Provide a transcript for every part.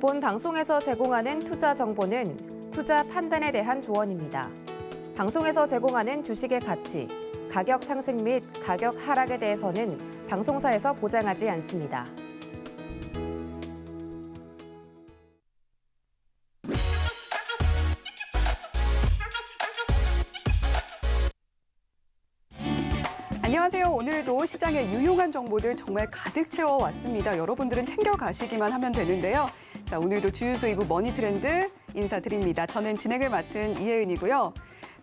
본 방송에서 제공하는 투자 정보는 투자 판단에 대한 조언입니다. 방송에서 제공하는 주식의 가치, 가격 상승 및 가격 하락에 대해서는 방송사에서 보장하지 않습니다. 안녕하세요. 오늘도 시장에 유용한 정보들 정말 가득 채워왔습니다. 여러분들은 챙겨가시기만 하면 되는데요. 자, 오늘도 주유소 2부 머니트렌드 인사드립니다. 저는 진행을 맡은 이혜은이고요.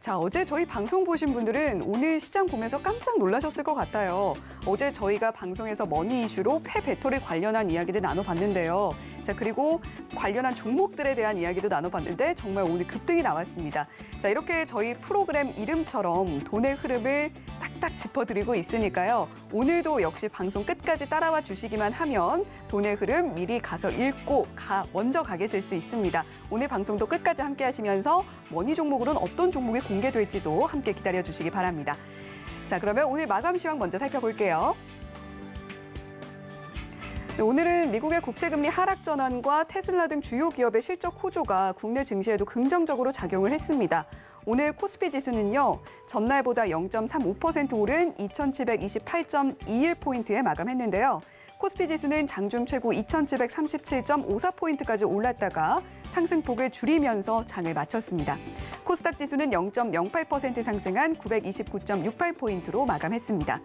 자, 어제 저희 방송 보신 분들은 오늘 시장 보면서 깜짝 놀라셨을 것 같아요. 어제 저희가 방송에서 머니 이슈로 폐배터리 관련한 이야기들 나눠봤는데요. 자, 그리고 관련한 종목들에 대한 이야기도 나눠봤는데 정말 오늘 급등이 나왔습니다. 자, 이렇게 저희 프로그램 이름처럼 돈의 흐름을 딱딱 짚어드리고 있으니까요. 오늘도 역시 방송 끝까지 따라와 주시기만 하면 돈의 흐름 미리 가서 읽고 먼저 가 계실 수 있습니다. 오늘 방송도 끝까지 함께 하시면서 머니 종목으로는 어떤 종목이 공개될지도 함께 기다려 주시기 바랍니다. 자, 그러면 오늘 마감 시황 먼저 살펴볼게요. 오늘은 미국의 국채금리 하락 전환과 테슬라 등 주요 기업의 실적 호조가 국내 증시에도 긍정적으로 작용을 했습니다. 오늘 코스피 지수는요, 전날보다 0.35% 오른 2728.21포인트에 마감했는데요. 코스피 지수는 장중 최고 2737.54포인트까지 올랐다가 상승폭을 줄이면서 장을 마쳤습니다. 코스닥 지수는 0.08% 상승한 929.68포인트로 마감했습니다.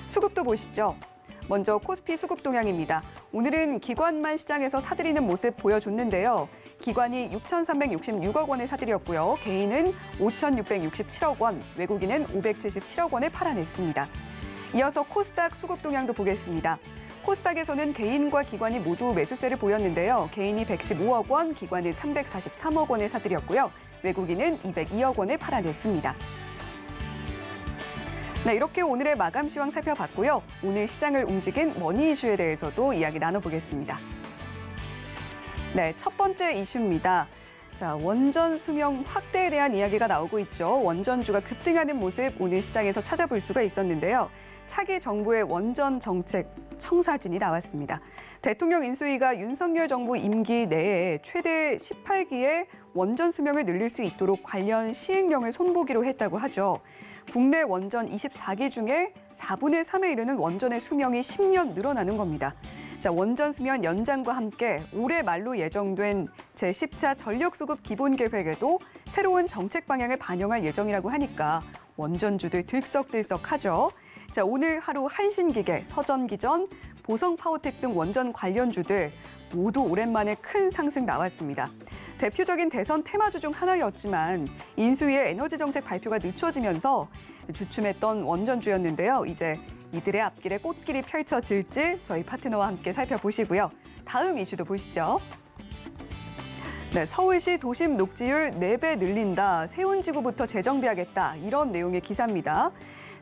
수급도 보시죠. 먼저 코스피 수급 동향입니다. 오늘은 기관만 시장에서 사들이는 모습 보여줬는데요. 기관이 6,366억 원을 사들였고요. 개인은 5,667억 원, 외국인은 577억 원을 팔아냈습니다. 이어서 코스닥 수급 동향도 보겠습니다. 코스닥에서는 개인과 기관이 모두 매수세를 보였는데요. 개인이 115억 원, 기관은 343억 원을 사들였고요. 외국인은 202억 원을 팔아냈습니다. 네, 이렇게 오늘의 마감 시황 살펴봤고요. 오늘 시장을 움직인 머니 이슈에 대해서도 이야기 나눠보겠습니다. 네, 첫 번째 이슈입니다. 자, 원전 수명 확대에 대한 이야기가 나오고 있죠. 원전주가 급등하는 모습 오늘 시장에서 찾아볼 수가 있었는데요. 차기 정부의 원전 정책 청사진이 나왔습니다. 대통령 인수위가 윤석열 정부 임기 내에 최대 18기의 원전 수명을 늘릴 수 있도록 관련 시행령을 손보기로 했다고 하죠. 국내 원전 24기 중에 4분의 3에 이르는 원전의 수명이 10년 늘어나는 겁니다. 자, 원전 수명 연장과 함께 올해 말로 예정된 제10차 전력수급 기본계획에도 새로운 정책 방향을 반영할 예정이라고 하니까 원전주들 들썩들썩하죠. 자, 오늘 하루 한신기계, 서전기전, 보성파워텍 등 원전 관련주들 모두 오랜만에 큰 상승 나왔습니다. 대표적인 대선 테마주 중 하나였지만 인수위의 에너지 정책 발표가 늦춰지면서 주춤했던 원전주였는데요. 이제 이들의 앞길에 꽃길이 펼쳐질지 저희 파트너와 함께 살펴보시고요. 다음 이슈도 보시죠. 네, 서울시 도심 녹지율 4배 늘린다. 세운지구부터 재정비하겠다. 이런 내용의 기사입니다.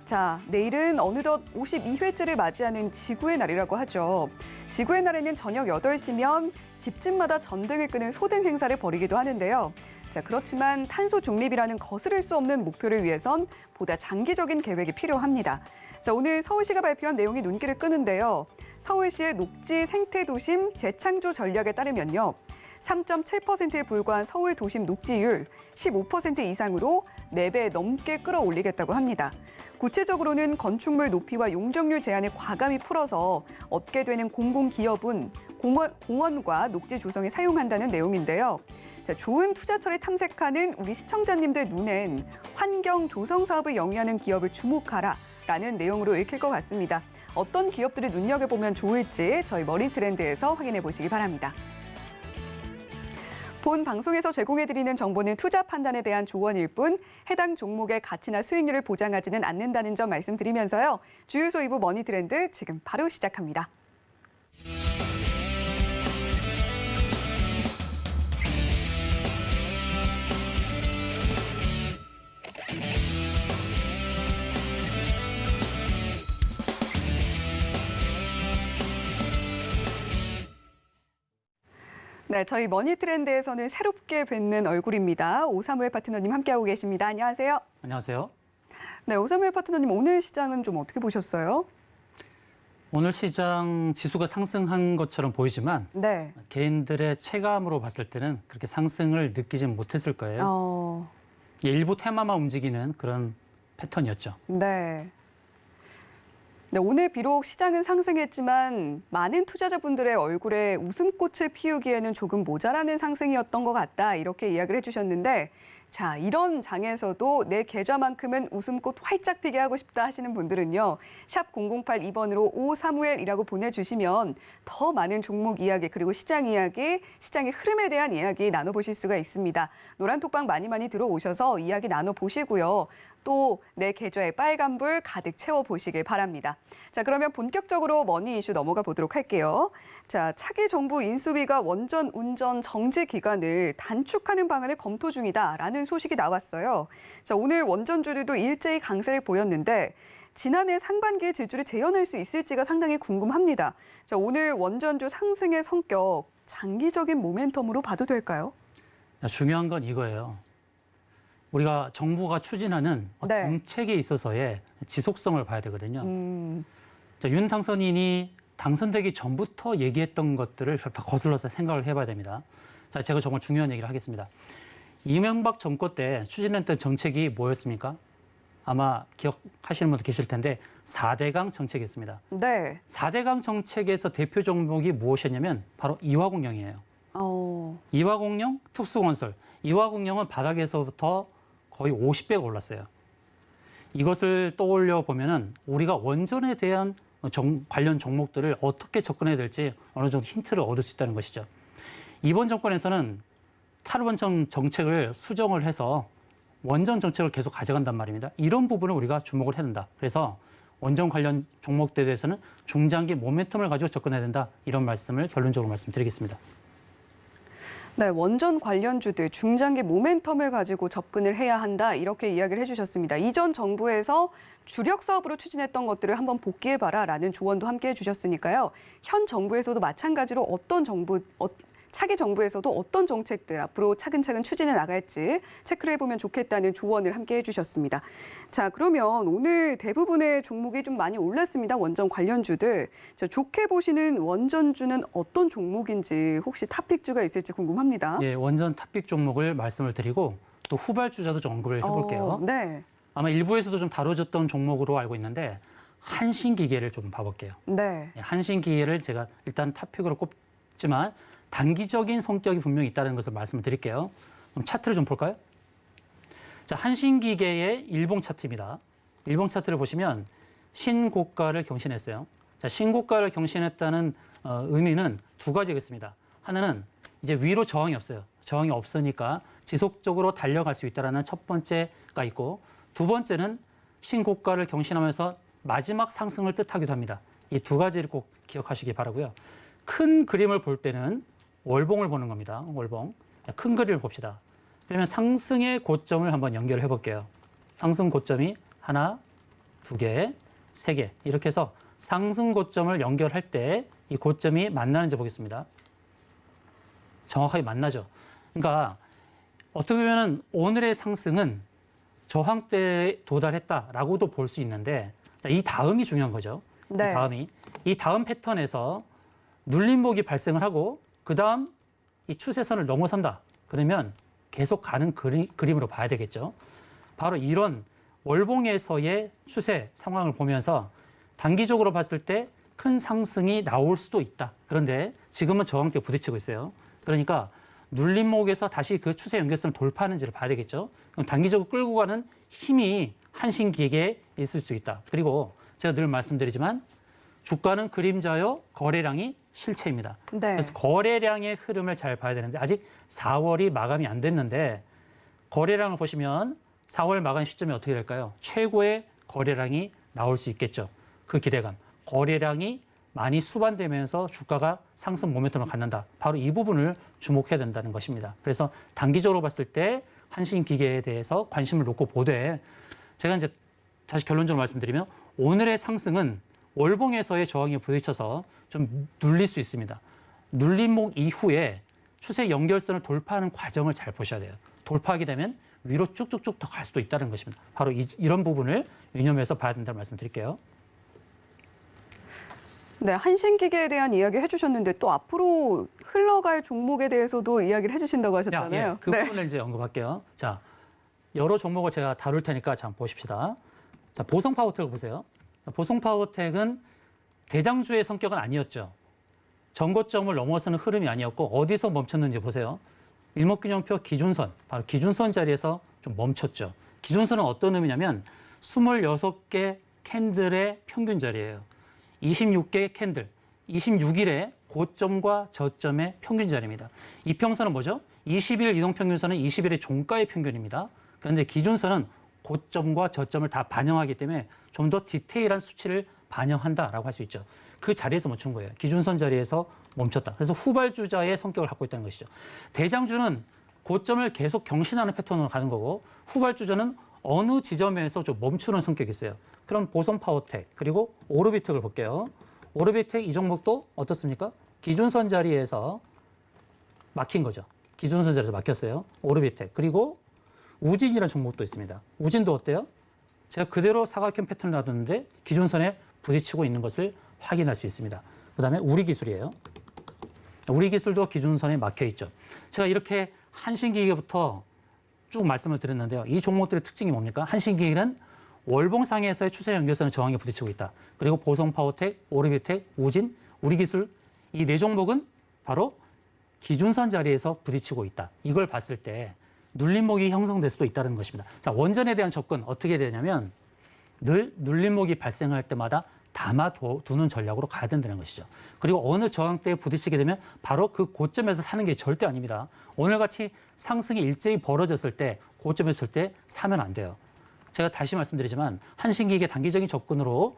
자, 내일은 어느덧 52회째를 맞이하는 지구의 날이라고 하죠. 지구의 날에는 저녁 8시면 집집마다 전등을 끄는 소등 행사를 벌이기도 하는데요. 자, 그렇지만 탄소 중립이라는 거스를 수 없는 목표를 위해선 보다 장기적인 계획이 필요합니다. 자, 오늘 서울시가 발표한 내용이 눈길을 끄는데요. 서울시의 녹지 생태도심 재창조 전략에 따르면요. 3.7%에 불과한 서울 도심 녹지율 15% 이상으로 4배 넘게 끌어올리겠다고 합니다. 구체적으로는 건축물 높이와 용적률 제한을 과감히 풀어서 얻게 되는 공공기업은 공원과 녹지 조성에 사용한다는 내용인데요. 자, 좋은 투자처를 탐색하는 우리 시청자님들 눈엔 환경 조성 사업을 영위하는 기업을 주목하라라는 내용으로 읽힐 것 같습니다. 어떤 기업들을 눈여겨보면 좋을지 저희 머니트렌드에서 확인해 보시기 바랍니다. 본 방송에서 제공해드리는 정보는 투자 판단에 대한 조언일 뿐 해당 종목의 가치나 수익률을 보장하지는 않는다는 점 말씀드리면서요. 주유소 2부 머니트렌드 지금 바로 시작합니다. 네, 저희 머니트렌드에서는 새롭게 뵙는 얼굴입니다. 오사무엘 파트너님 함께하고 계십니다. 안녕하세요. 안녕하세요. 네, 오사무엘 파트너님 오늘 시장은 좀 어떻게 보셨어요? 오늘 시장 지수가 상승한 것처럼 보이지만 네. 개인들의 체감으로 봤을 때는 그렇게 상승을 느끼진 못했을 거예요. 일부 테마만 움직이는 그런 패턴이었죠. 네. 네, 오늘 비록 시장은 상승했지만 많은 투자자분들의 얼굴에 웃음꽃을 피우기에는 조금 모자라는 상승이었던 것 같다. 이렇게 이야기를 해주셨는데 자, 이런 장에서도 내 계좌만큼은 웃음꽃 활짝 피게 하고 싶다 하시는 분들은요. 샵 0082번으로 오사무엘이라고 보내주시면 더 많은 종목 이야기 그리고 시장 이야기, 시장의 흐름에 대한 이야기 나눠보실 수가 있습니다. 노란톡방 많이 들어오셔서 이야기 나눠보시고요. 또 내 계좌에 빨간불 가득 채워보시길 바랍니다. 자, 그러면 본격적으로 머니 이슈 넘어가 보도록 할게요. 자, 차기 정부 인수위가 원전 운전 정지 기간을 단축하는 방안을 검토 중이다라는 소식이 나왔어요. 자, 오늘 원전주들도 일제히 강세를 보였는데 지난해 상반기에 질주를 재현할 수 있을지가 상당히 궁금합니다. 자, 오늘 원전주 상승의 성격 장기적인 모멘텀으로 봐도 될까요? 중요한 건 이거예요. 우리가 정부가 추진하는 네. 정책에 있어서의 지속성을 봐야 되거든요. 자, 윤 당선인이 당선되기 전부터 얘기했던 것들을 다 거슬러서 생각을 해봐야 됩니다. 자, 제가 정말 중요한 얘기를 하겠습니다. 이명박 정권 때 추진했던 정책이 뭐였습니까? 아마 기억하시는 분도 계실 텐데 4대강 정책이었습니다. 네. 4대강 정책에서 대표 종목이 무엇이었냐면 바로 이화공영이에요. 이화공영, 특수건설. 이화공영은 바닥에서부터 거의 50배가 올랐어요. 이것을 떠올려 보면은 우리가 원전에 대한 관련 종목들을 어떻게 접근해야 될지 어느 정도 힌트를 얻을 수 있다는 것이죠. 이번 정권에서는 탈원전 정책을 수정을 해서 원전 정책을 계속 가져간단 말입니다. 이런 부분을 우리가 주목을 해야 된다. 그래서 원전 관련 종목들에 대해서는 중장기 모멘텀을 가지고 접근해야 된다. 이런 말씀을 결론적으로 말씀드리겠습니다. 네, 원전 관련주들 중장기 모멘텀을 가지고 접근을 해야 한다 이렇게 이야기를 해주셨습니다. 이전 정부에서 주력 사업으로 추진했던 것들을 한번 복귀해봐라라는 조언도 함께 해주셨으니까요. 현 정부에서도 마찬가지로 차기 정부에서도 어떤 정책들 앞으로 차근차근 추진해 나갈지 체크를 해보면 좋겠다는 조언을 함께 해주셨습니다. 자, 그러면 오늘 대부분의 종목이 좀 많이 올랐습니다. 원전 관련주들. 자, 좋게 보시는 원전주는 어떤 종목인지 혹시 탑픽주가 있을지 궁금합니다. 예, 원전 탑픽 종목을 말씀을 드리고 또 후발주자도 좀 언급을 해볼게요. 네. 아마 일부에서도 좀 다뤄졌던 종목으로 알고 있는데 한신기계를 좀 봐볼게요. 네. 한신기계를 제가 일단 탑픽으로 꼽지만 단기적인 성격이 분명히 있다는 것을 말씀을 드릴게요. 그럼 차트를 좀 볼까요? 자, 한신기계의 일봉 차트입니다. 일봉 차트를 보시면 신고가를 경신했어요. 자, 신고가를 경신했다는 의미는 두 가지가 있습니다. 하나는 이제 위로 저항이 없어요. 저항이 없으니까 지속적으로 달려갈 수 있다는 첫 번째가 있고 두 번째는 신고가를 경신하면서 마지막 상승을 뜻하기도 합니다. 이 두 가지를 꼭 기억하시기 바라고요. 큰 그림을 볼 때는 월봉을 보는 겁니다. 월봉. 자, 큰 그림을 봅시다. 그러면 상승의 고점을 한번 연결해 볼게요. 상승 고점이 하나, 두 개, 세 개. 이렇게 해서 상승 고점을 연결할 때 이 고점이 만나는지 보겠습니다. 정확하게 만나죠. 그러니까 어떻게 보면 오늘의 상승은 저항대에 도달했다라고도 볼 수 있는데 자, 이 다음이 중요한 거죠. 네. 이 다음 패턴에서 눌림목이 발생을 하고 그 다음 이 추세선을 넘어선다. 그러면 계속 가는 그림으로 봐야 되겠죠. 바로 이런 월봉에서의 추세 상황을 보면서 단기적으로 봤을 때 큰 상승이 나올 수도 있다. 그런데 지금은 저항대에 부딪히고 있어요. 그러니까 눌림목에서 다시 그 추세 연결선을 돌파하는지를 봐야 되겠죠. 그럼 단기적으로 끌고 가는 힘이 한신기계에 있을 수 있다. 그리고 제가 늘 말씀드리지만 주가는 그림자요, 거래량이 실체입니다. 네. 그래서 거래량의 흐름을 잘 봐야 되는데 아직 4월이 마감이 안 됐는데 거래량을 보시면 4월 마감 시점이 어떻게 될까요? 최고의 거래량이 나올 수 있겠죠. 그 기대감. 거래량이 많이 수반되면서 주가가 상승 모멘텀을 갖는다. 바로 이 부분을 주목해야 된다는 것입니다. 그래서 단기적으로 봤을 때 한신기계에 대해서 관심을 놓고 보되 제가 이제 다시 결론적으로 말씀드리면 오늘의 상승은 월봉에서의 저항에 부딪혀서 좀 눌릴 수 있습니다. 눌림목 이후에 추세 연결선을 돌파하는 과정을 잘 보셔야 돼요. 돌파하게 되면 위로 쭉쭉쭉 더 갈 수도 있다는 것입니다. 바로 이런 부분을 유념해서 봐야 된다는 말씀 드릴게요. 네, 한신기계에 대한 이야기 해주셨는데 또 앞으로 흘러갈 종목에 대해서도 이야기를 해주신다고 하셨잖아요. 예, 그 부분을 이제 언급할게요. 자, 여러 종목을 제가 다룰 테니까 잠깐 보십시다. 자, 보성 파워텍을 보세요. 보성 파워텍은 대장주의 성격은 아니었죠. 전고점을 넘어서는 흐름이 아니었고 어디서 멈췄는지 보세요. 일목균형표 기준선, 바로 기준선 자리에서 좀 멈췄죠. 기준선은 어떤 의미냐면 26개 캔들의 평균 자리예요. 26개의 캔들, 26일의 고점과 저점의 평균 자리입니다. 이평선은 뭐죠? 20일 이동평균선은 20일의 종가의 평균입니다. 그런데 기준선은 고점과 저점을 다 반영하기 때문에 좀 더 디테일한 수치를 반영한다라고 할 수 있죠. 그 자리에서 멈춘 거예요. 기준선 자리에서 멈췄다. 그래서 후발주자의 성격을 갖고 있다는 것이죠. 대장주는 고점을 계속 경신하는 패턴으로 가는 거고 후발주자는 어느 지점에서 좀 멈추는 성격이 있어요. 그럼 보성 파워텍 그리고 오르비텍을 볼게요. 오르비텍 이 종목도 어떻습니까? 기준선 자리에서 막힌 거죠. 기준선 자리에서 막혔어요. 오르비텍. 그리고 우진이라는 종목도 있습니다. 우진도 어때요? 제가 그대로 사각형 패턴을 놔뒀는데 기준선에 부딪히고 있는 것을 확인할 수 있습니다. 그다음에 우리기술이에요. 우리기술도 기준선에 막혀 있죠. 제가 이렇게 한신기계부터 쭉 말씀을 드렸는데요. 이 종목들의 특징이 뭡니까? 한신기계는 월봉상에서의 추세 연결선을 저항에 부딪히고 있다. 그리고 보성파워텍, 오르비텍, 우진, 우리기술 이 네 종목은 바로 기준선 자리에서 부딪히고 있다. 이걸 봤을 때 눌림목이 형성될 수도 있다는 것입니다. 자, 원전에 대한 접근 어떻게 되냐면 늘 눌림목이 발생할 때마다 담아두는 전략으로 가야 된다는 것이죠. 그리고 어느 저항대에 부딪히게 되면 바로 그 고점에서 사는 게 절대 아닙니다. 오늘같이 상승이 일제히 벌어졌을 때 고점에 있을 때 사면 안 돼요. 제가 다시 말씀드리지만 한신기계 단기적인 접근으로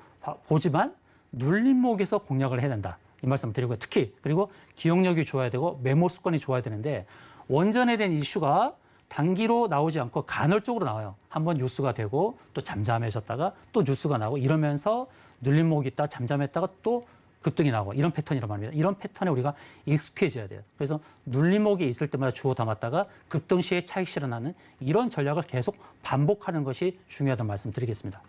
보지만 눌림목에서 공략을 해야 된다. 이 말씀 드리고요. 특히 그리고 기억력이 좋아야 되고 메모 습관이 좋아야 되는데 원전에 대한 이슈가 단기로 나오지 않고 간헐적으로 나와요. 한번 뉴스가 되고 또 잠잠해졌다가 또 뉴스가 나오고 이러면서 눌림목이 있다 잠잠했다가 또 급등이 나오고 이런 패턴이란 말입니다. 이런 패턴에 우리가 익숙해져야 돼요. 그래서 눌림목이 있을 때마다 주워 담았다가 급등 시에 차익 실현하는 이런 전략을 계속 반복하는 것이 중요하다는 말씀 드리겠습니다.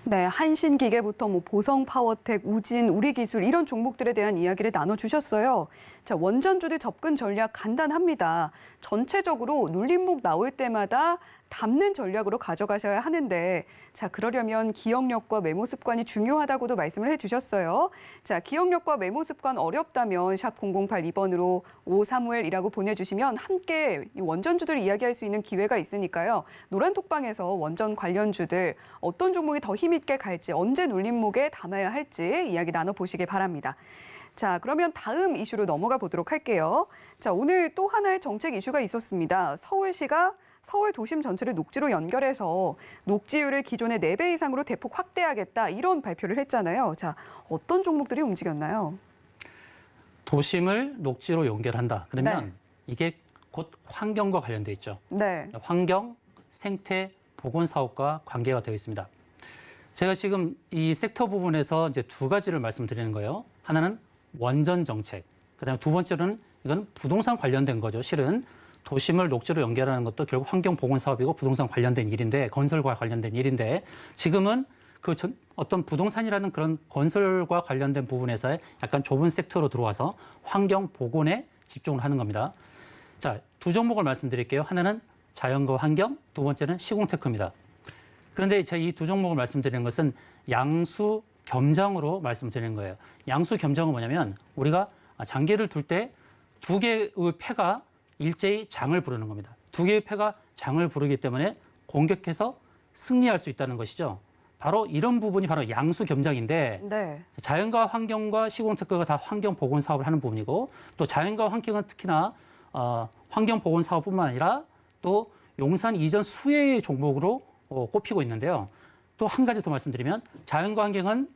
네, 한신기계부터 보성 파워텍, 우진, 우리기술 이런 종목들에 대한 이야기를 나눠주셨어요. 자, 원전주들 접근 전략 간단합니다. 전체적으로 눌림목 나올 때마다 담는 전략으로 가져가셔야 하는데 자, 그러려면 기억력과 메모 습관이 중요하다고도 말씀을 해주셨어요. 자, 기억력과 메모 습관 어렵다면 샵 0082번으로 오사무엘이라고 보내주시면 함께 이 원전주들 이야기할 수 있는 기회가 있으니까요. 노란톡방에서 원전 관련주들 어떤 종목이 더 힘있게 갈지 언제 눌림목에 담아야 할지 이야기 나눠보시길 바랍니다. 자, 그러면 다음 이슈로 넘어가 보도록 할게요. 자, 오늘 또 하나의 정책 이슈가 있었습니다. 서울시가 서울 도심 전체를 녹지로 연결해서 녹지율을 기존의 4배 이상으로 대폭 확대하겠다 이런 발표를 했잖아요. 자, 어떤 종목들이 움직였나요? 도심을 녹지로 연결한다. 그러면 네. 이게 곧 환경과 관련돼 있죠. 네. 환경, 생태, 보건 사업과 관계가 되어 있습니다. 제가 지금 이 섹터 부분에서 이제 두 가지를 말씀드리는 거예요. 하나는 원전 정책, 그다음에 두 번째로는 이건 부동산 관련된 거죠. 실은 도심을 녹지로 연결하는 것도 결국 환경 보건 사업이고 부동산 관련된 일인데 건설과 관련된 일인데 지금은 그 어떤 부동산이라는 그런 건설과 관련된 부분에서의 약간 좁은 섹터로 들어와서 환경 보건에 집중을 하는 겁니다. 자, 두 종목을 말씀드릴게요. 하나는 자연과 환경, 두 번째는 시공테크입니다. 그런데 제가 이 두 종목을 말씀드리는 것은 양수 겸장으로 말씀드리는 거예요. 양수 겸장은 뭐냐면 우리가 장기를 둘 때 두 개의 패가 일제히 장을 부르는 겁니다. 두 개의 패가 장을 부르기 때문에 공격해서 승리할 수 있다는 것이죠. 바로 이런 부분이 바로 양수 겸장인데 네. 자연과 환경과 시공테크가 다 환경 보건 사업을 하는 부분이고 또 자연과 환경은 특히나 환경 보건 사업뿐만 아니라 또 용산 이전 수혜의 종목으로 꼽히고 있는데요. 또 한 가지 더 말씀드리면 자연과 환경은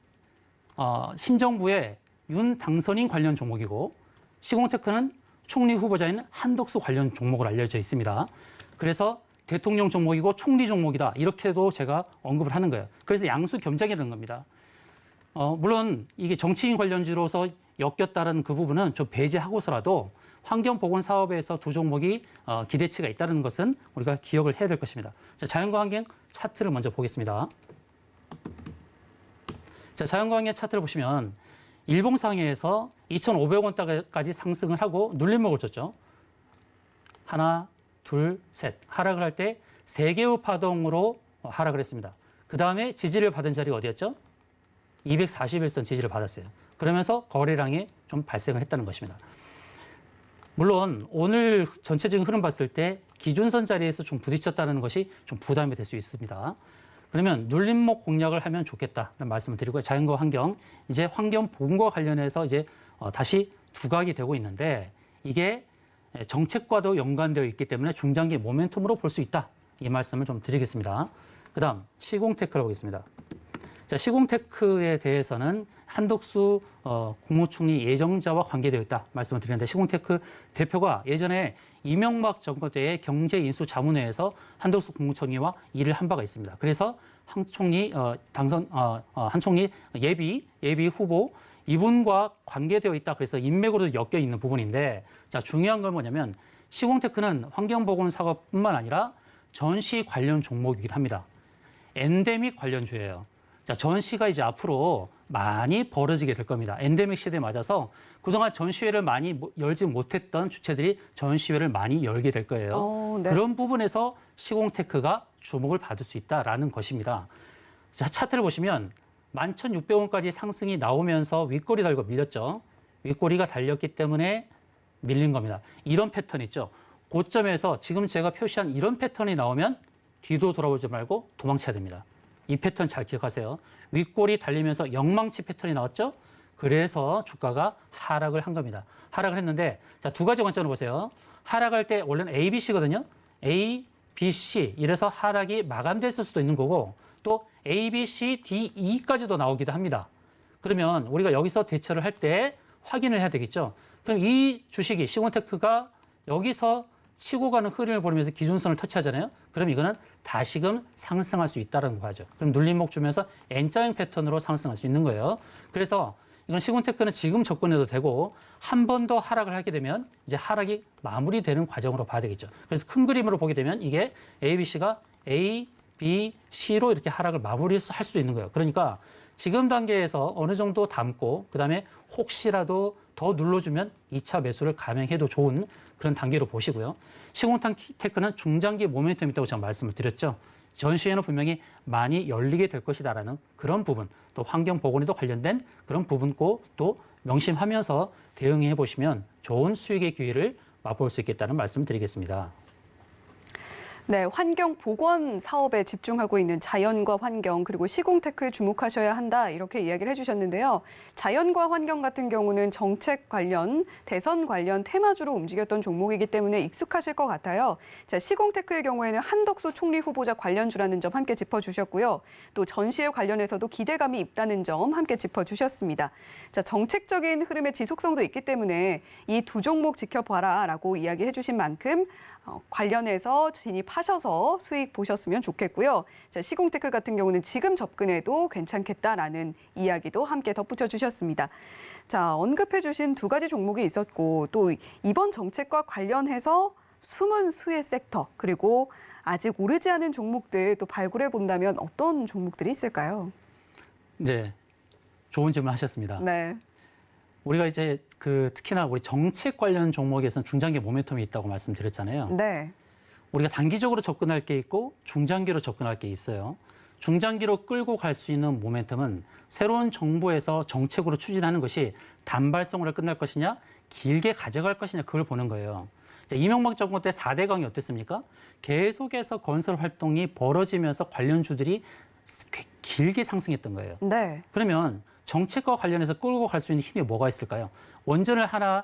신정부의 윤 당선인 관련 종목이고 시공테크는 총리 후보자인 한덕수 관련 종목으로 알려져 있습니다. 그래서 대통령 종목이고 총리 종목이다. 이렇게도 제가 언급을 하는 거예요. 그래서 양수 겸장이라는 겁니다. 물론 이게 정치인 관련주로서 엮였다는 그 부분은 좀 배제하고서라도 환경보건 사업에서 두 종목이 기대치가 있다는 것은 우리가 기억을 해야 될 것입니다. 자, 자연과 환경 차트를 먼저 보겠습니다. 자, 자연광의 차트를 보시면 일봉상에서 2,500원대까지 상승을 하고 눌림목을 줬죠. 하나, 둘, 셋. 하락을 할 때 3개의 파동으로 하락을 했습니다. 그 다음에 지지를 받은 자리가 어디였죠? 241선 지지를 받았어요. 그러면서 거래량이 좀 발생을 했다는 것입니다. 물론 오늘 전체적인 흐름 봤을 때 기준선 자리에서 좀 부딪혔다는 것이 좀 부담이 될 수 있습니다. 그러면 눌림목 공략을 하면 좋겠다는 말씀을 드리고요. 자연과 환경, 이제 환경 보건과 관련해서 이제 다시 두각이 되고 있는데 이게 정책과도 연관되어 있기 때문에 중장기 모멘텀으로 볼 수 있다. 이 말씀을 좀 드리겠습니다. 그다음 시공테크를 보겠습니다. 자, 시공테크에 대해서는 한덕수 국무총리 예정자와 관계되어 있다 말씀을 드리는데 시공테크 대표가 예전에 이명박 정권 때의 경제인수자문회에서 한덕수 국무총리와 일을 한 바가 있습니다. 그래서 한 총리 한 총리 예비 후보 이분과 관계되어 있다. 그래서 인맥으로도 엮여 있는 부분인데 자, 중요한 건 뭐냐면 시공테크는 환경보건사업뿐만 아니라 전시 관련 종목이기도 합니다. 엔데믹 관련주예요. 자, 전시가 이제 앞으로 많이 벌어지게 될 겁니다. 엔데믹 시대에 맞아서 그동안 전시회를 많이 열지 못했던 주체들이 전시회를 많이 열게 될 거예요. 네. 그런 부분에서 시공테크가 주목을 받을 수 있다라는 것입니다. 자, 차트를 보시면 11,600원까지 상승이 나오면서 윗꼬리 달고 밀렸죠. 윗꼬리가 달렸기 때문에 밀린 겁니다. 이런 패턴 있죠. 고점에서 지금 제가 표시한 이런 패턴이 나오면 뒤도 돌아보지 말고 도망쳐야 됩니다. 이 패턴 잘 기억하세요. 윗골이 달리면서 영망치 패턴이 나왔죠? 그래서 주가가 하락을 한 겁니다. 하락을 했는데 자, 두 가지 관점으로 보세요. 하락할 때 원래는 A, B, C거든요. A, B, C 이래서 하락이 마감됐을 수도 있는 거고 또 A, B, C, D, E까지도 나오기도 합니다. 그러면 우리가 여기서 대처를 할 때 확인을 해야 되겠죠. 그럼 이 주식이 시공테크가 여기서 치고 가는 흐름을 보면서 기준선을 터치하잖아요. 그럼 이거는 다시금 상승할 수 있다는 거죠. 그럼 눌림목 주면서 N자형 패턴으로 상승할 수 있는 거예요. 그래서 이건 시공테크는 지금 접근해도 되고 한 번 더 하락을 하게 되면 이제 하락이 마무리되는 과정으로 봐야 되겠죠. 그래서 큰 그림으로 보게 되면 이게 ABC가 A, B, C로 이렇게 하락을 마무리할 수도 있는 거예요. 그러니까 지금 단계에서 어느 정도 담고 그다음에 혹시라도 더 눌러주면 2차 매수를 감행해도 좋은 그런 단계로 보시고요. 시공테크는 중장기 모멘텀이 있다고 제가 말씀을 드렸죠. 전시회는 분명히 많이 열리게 될 것이다라는 그런 부분, 또 환경 보건에도 관련된 그런 부분 꼭 또 명심하면서 대응해 보시면 좋은 수익의 기회를 맛볼 수 있겠다는 말씀 드리겠습니다. 네, 환경 보건 사업에 집중하고 있는 자연과 환경 그리고 시공테크에 주목하셔야 한다 이렇게 이야기를 해주셨는데요. 자연과 환경 같은 경우는 정책 관련, 대선 관련 테마주로 움직였던 종목이기 때문에 익숙하실 것 같아요. 자, 시공테크의 경우에는 한덕수 총리 후보자 관련주라는 점 함께 짚어주셨고요. 또 전시회 관련해서도 기대감이 있다는 점 함께 짚어주셨습니다. 자, 정책적인 흐름의 지속성도 있기 때문에 이 두 종목 지켜봐라라고 이야기해주신 만큼 관련해서 진입하셔서 수익 보셨으면 좋겠고요. 자, 시공테크 같은 경우는 지금 접근해도 괜찮겠다라는 이야기도 함께 덧붙여 주셨습니다. 자, 언급해 주신 두 가지 종목이 있었고 또 이번 정책과 관련해서 숨은 수혜 섹터 그리고 아직 오르지 않은 종목들 또 발굴해 본다면 어떤 종목들이 있을까요? 네, 좋은 질문 하셨습니다. 네. 우리가 이제 특히나 우리 정책 관련 종목에서는 중장기 모멘텀이 있다고 말씀드렸잖아요. 네. 우리가 단기적으로 접근할 게 있고 중장기로 접근할 게 있어요. 중장기로 끌고 갈 수 있는 모멘텀은 새로운 정부에서 정책으로 추진하는 것이 단발성으로 끝날 것이냐, 길게 가져갈 것이냐 그걸 보는 거예요. 이명박 정권 때 4대 강이 어땠습니까? 계속해서 건설 활동이 벌어지면서 관련주들이 길게 상승했던 거예요. 네. 그러면 정책과 관련해서 끌고 갈 수 있는 힘이 뭐가 있을까요? 원전을 하나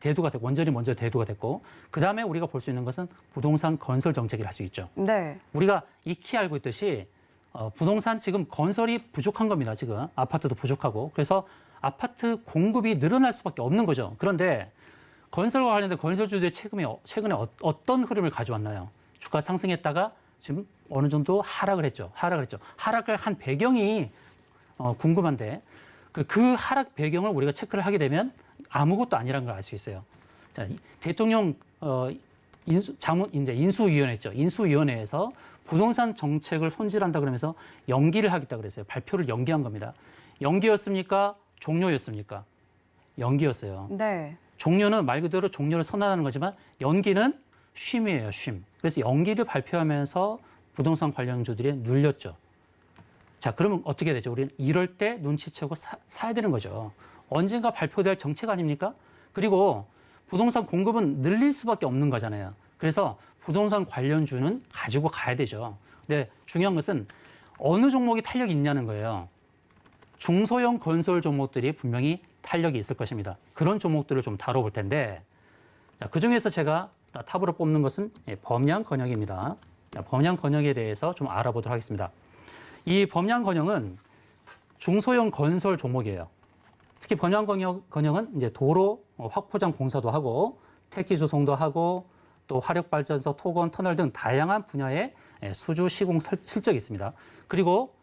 대두가 됐고, 원전이 먼저 대두가 됐고, 그 다음에 우리가 볼 수 있는 것은 부동산 건설 정책이라 할 수 있죠. 네. 우리가 익히 알고 있듯이 부동산 지금 건설이 부족한 겁니다. 지금 아파트도 부족하고 그래서 아파트 공급이 늘어날 수밖에 없는 거죠. 그런데 건설과 관련된 건설주들의 최근에 어떤 흐름을 가져왔나요? 주가 상승했다가 지금 어느 정도 하락을 했죠. 하락을 한 배경이 궁금한데 그 하락 배경을 우리가 체크를 하게 되면 아무것도 아니라는 걸 알 수 있어요. 자, 대통령 인수위원회 있죠. 인수위원회에서 부동산 정책을 손질한다 그러면서 연기를 하겠다 그랬어요. 발표를 연기한 겁니다. 연기였습니까? 종료였습니까? 연기였어요. 네. 종료는 말 그대로 종료를 선언하는 거지만 연기는 쉼이에요, 쉼. 그래서 연기를 발표하면서 부동산 관련주들이 눌렸죠. 자, 그러면 어떻게 되죠? 우리는 이럴 때 눈치채고 사야 되는 거죠. 언젠가 발표될 정책 아닙니까? 그리고 부동산 공급은 늘릴 수밖에 없는 거잖아요. 그래서 부동산 관련주는 가지고 가야 되죠. 근데 중요한 것은 어느 종목이 탄력이 있냐는 거예요. 중소형 건설 종목들이 분명히 탄력이 있을 것입니다. 그런 종목들을 좀 다뤄볼 텐데, 자, 그중에서 제가 탑으로 뽑는 것은 범양건영입니다. 범양건영에 대해서 좀 알아보도록 하겠습니다. 이 범양건영은 중소형 건설 종목이에요. 특히 범양건영은 이제 도로 확포장 공사도 하고 택지 조성도 하고 또 화력발전소, 토건, 터널 등 다양한 분야의 수주 시공 실적이 있습니다. 그리고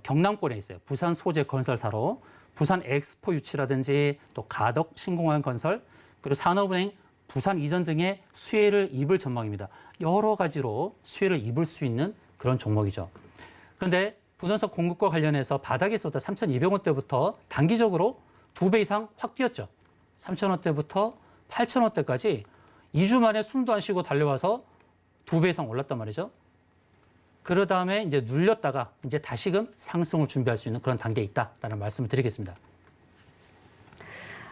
경남권에 있어요. 부산 소재 건설사로 부산 엑스포 유치라든지 또 가덕 신공항 건설 그리고 산업은행 부산 이전 등의 수혜를 입을 전망입니다. 여러 가지로 수혜를 입을 수 있는 그런 종목이죠. 그런데 부동산 공급과 관련해서 바닥에서부터 3,200원대부터 단기적으로 2배 이상 확 뛰었죠. 3,000원대부터 8,000원대까지 2주 만에 숨도 안 쉬고 달려와서 2배 이상 올랐단 말이죠. 그 다음에 이제 눌렸다가 이제 다시금 상승을 준비할 수 있는 그런 단계에 있다라는 말씀을 드리겠습니다.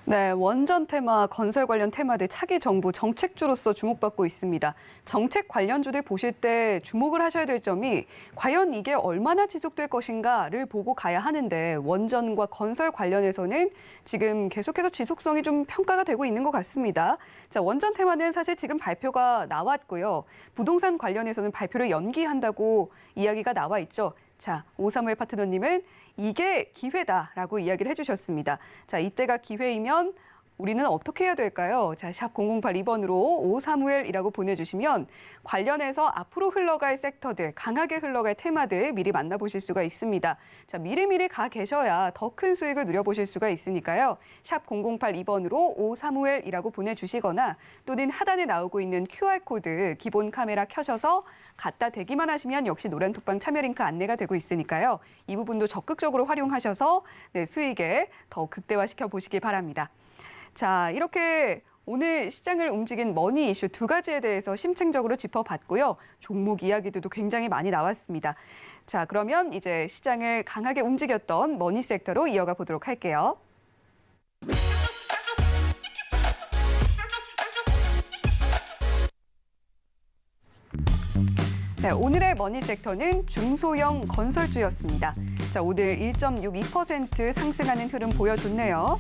네, 원전 테마, 건설 관련 테마들 차기 정부 정책주로서 주목받고 있습니다. 정책 관련주들 보실 때 주목을 하셔야 될 점이 과연 이게 얼마나 지속될 것인가를 보고 가야 하는데 원전과 건설 관련해서는 지금 계속해서 지속성이 좀 평가가 되고 있는 것 같습니다. 자, 원전 테마는 사실 지금 발표가 나왔고요. 부동산 관련해서는 발표를 연기한다고 이야기가 나와 있죠. 자, 오사무엘 파트너님은 이게 기회다라고 이야기를 해주셨습니다. 자, 이때가 기회이면 우리는 어떻게 해야 될까요? 자, 샵 0082번으로 오사무엘이라고 보내주시면 관련해서 앞으로 흘러갈 섹터들, 강하게 흘러갈 테마들 미리 만나보실 수가 있습니다. 자, 미리미리 가 계셔야 더 큰 수익을 누려보실 수가 있으니까요. 샵 0082번으로 오사무엘이라고 보내주시거나 또는 하단에 나오고 있는 QR코드 기본 카메라 켜셔서 갖다 대기만 하시면 역시 노란톡방 참여 링크 안내가 되고 있으니까요. 이 부분도 적극적으로 활용하셔서 수익에 더 극대화시켜 보시기 바랍니다. 자, 이렇게 오늘 시장을 움직인 머니 이슈 두 가지에 대해서 심층적으로 짚어봤고요. 종목 이야기들도 굉장히 많이 나왔습니다. 자, 그러면 이제 시장을 강하게 움직였던 머니 섹터로 이어가 보도록 할게요. 네, 오늘의 머니 섹터는 중소형 건설주였습니다. 자, 오늘 1.62% 상승하는 흐름 보여줬네요.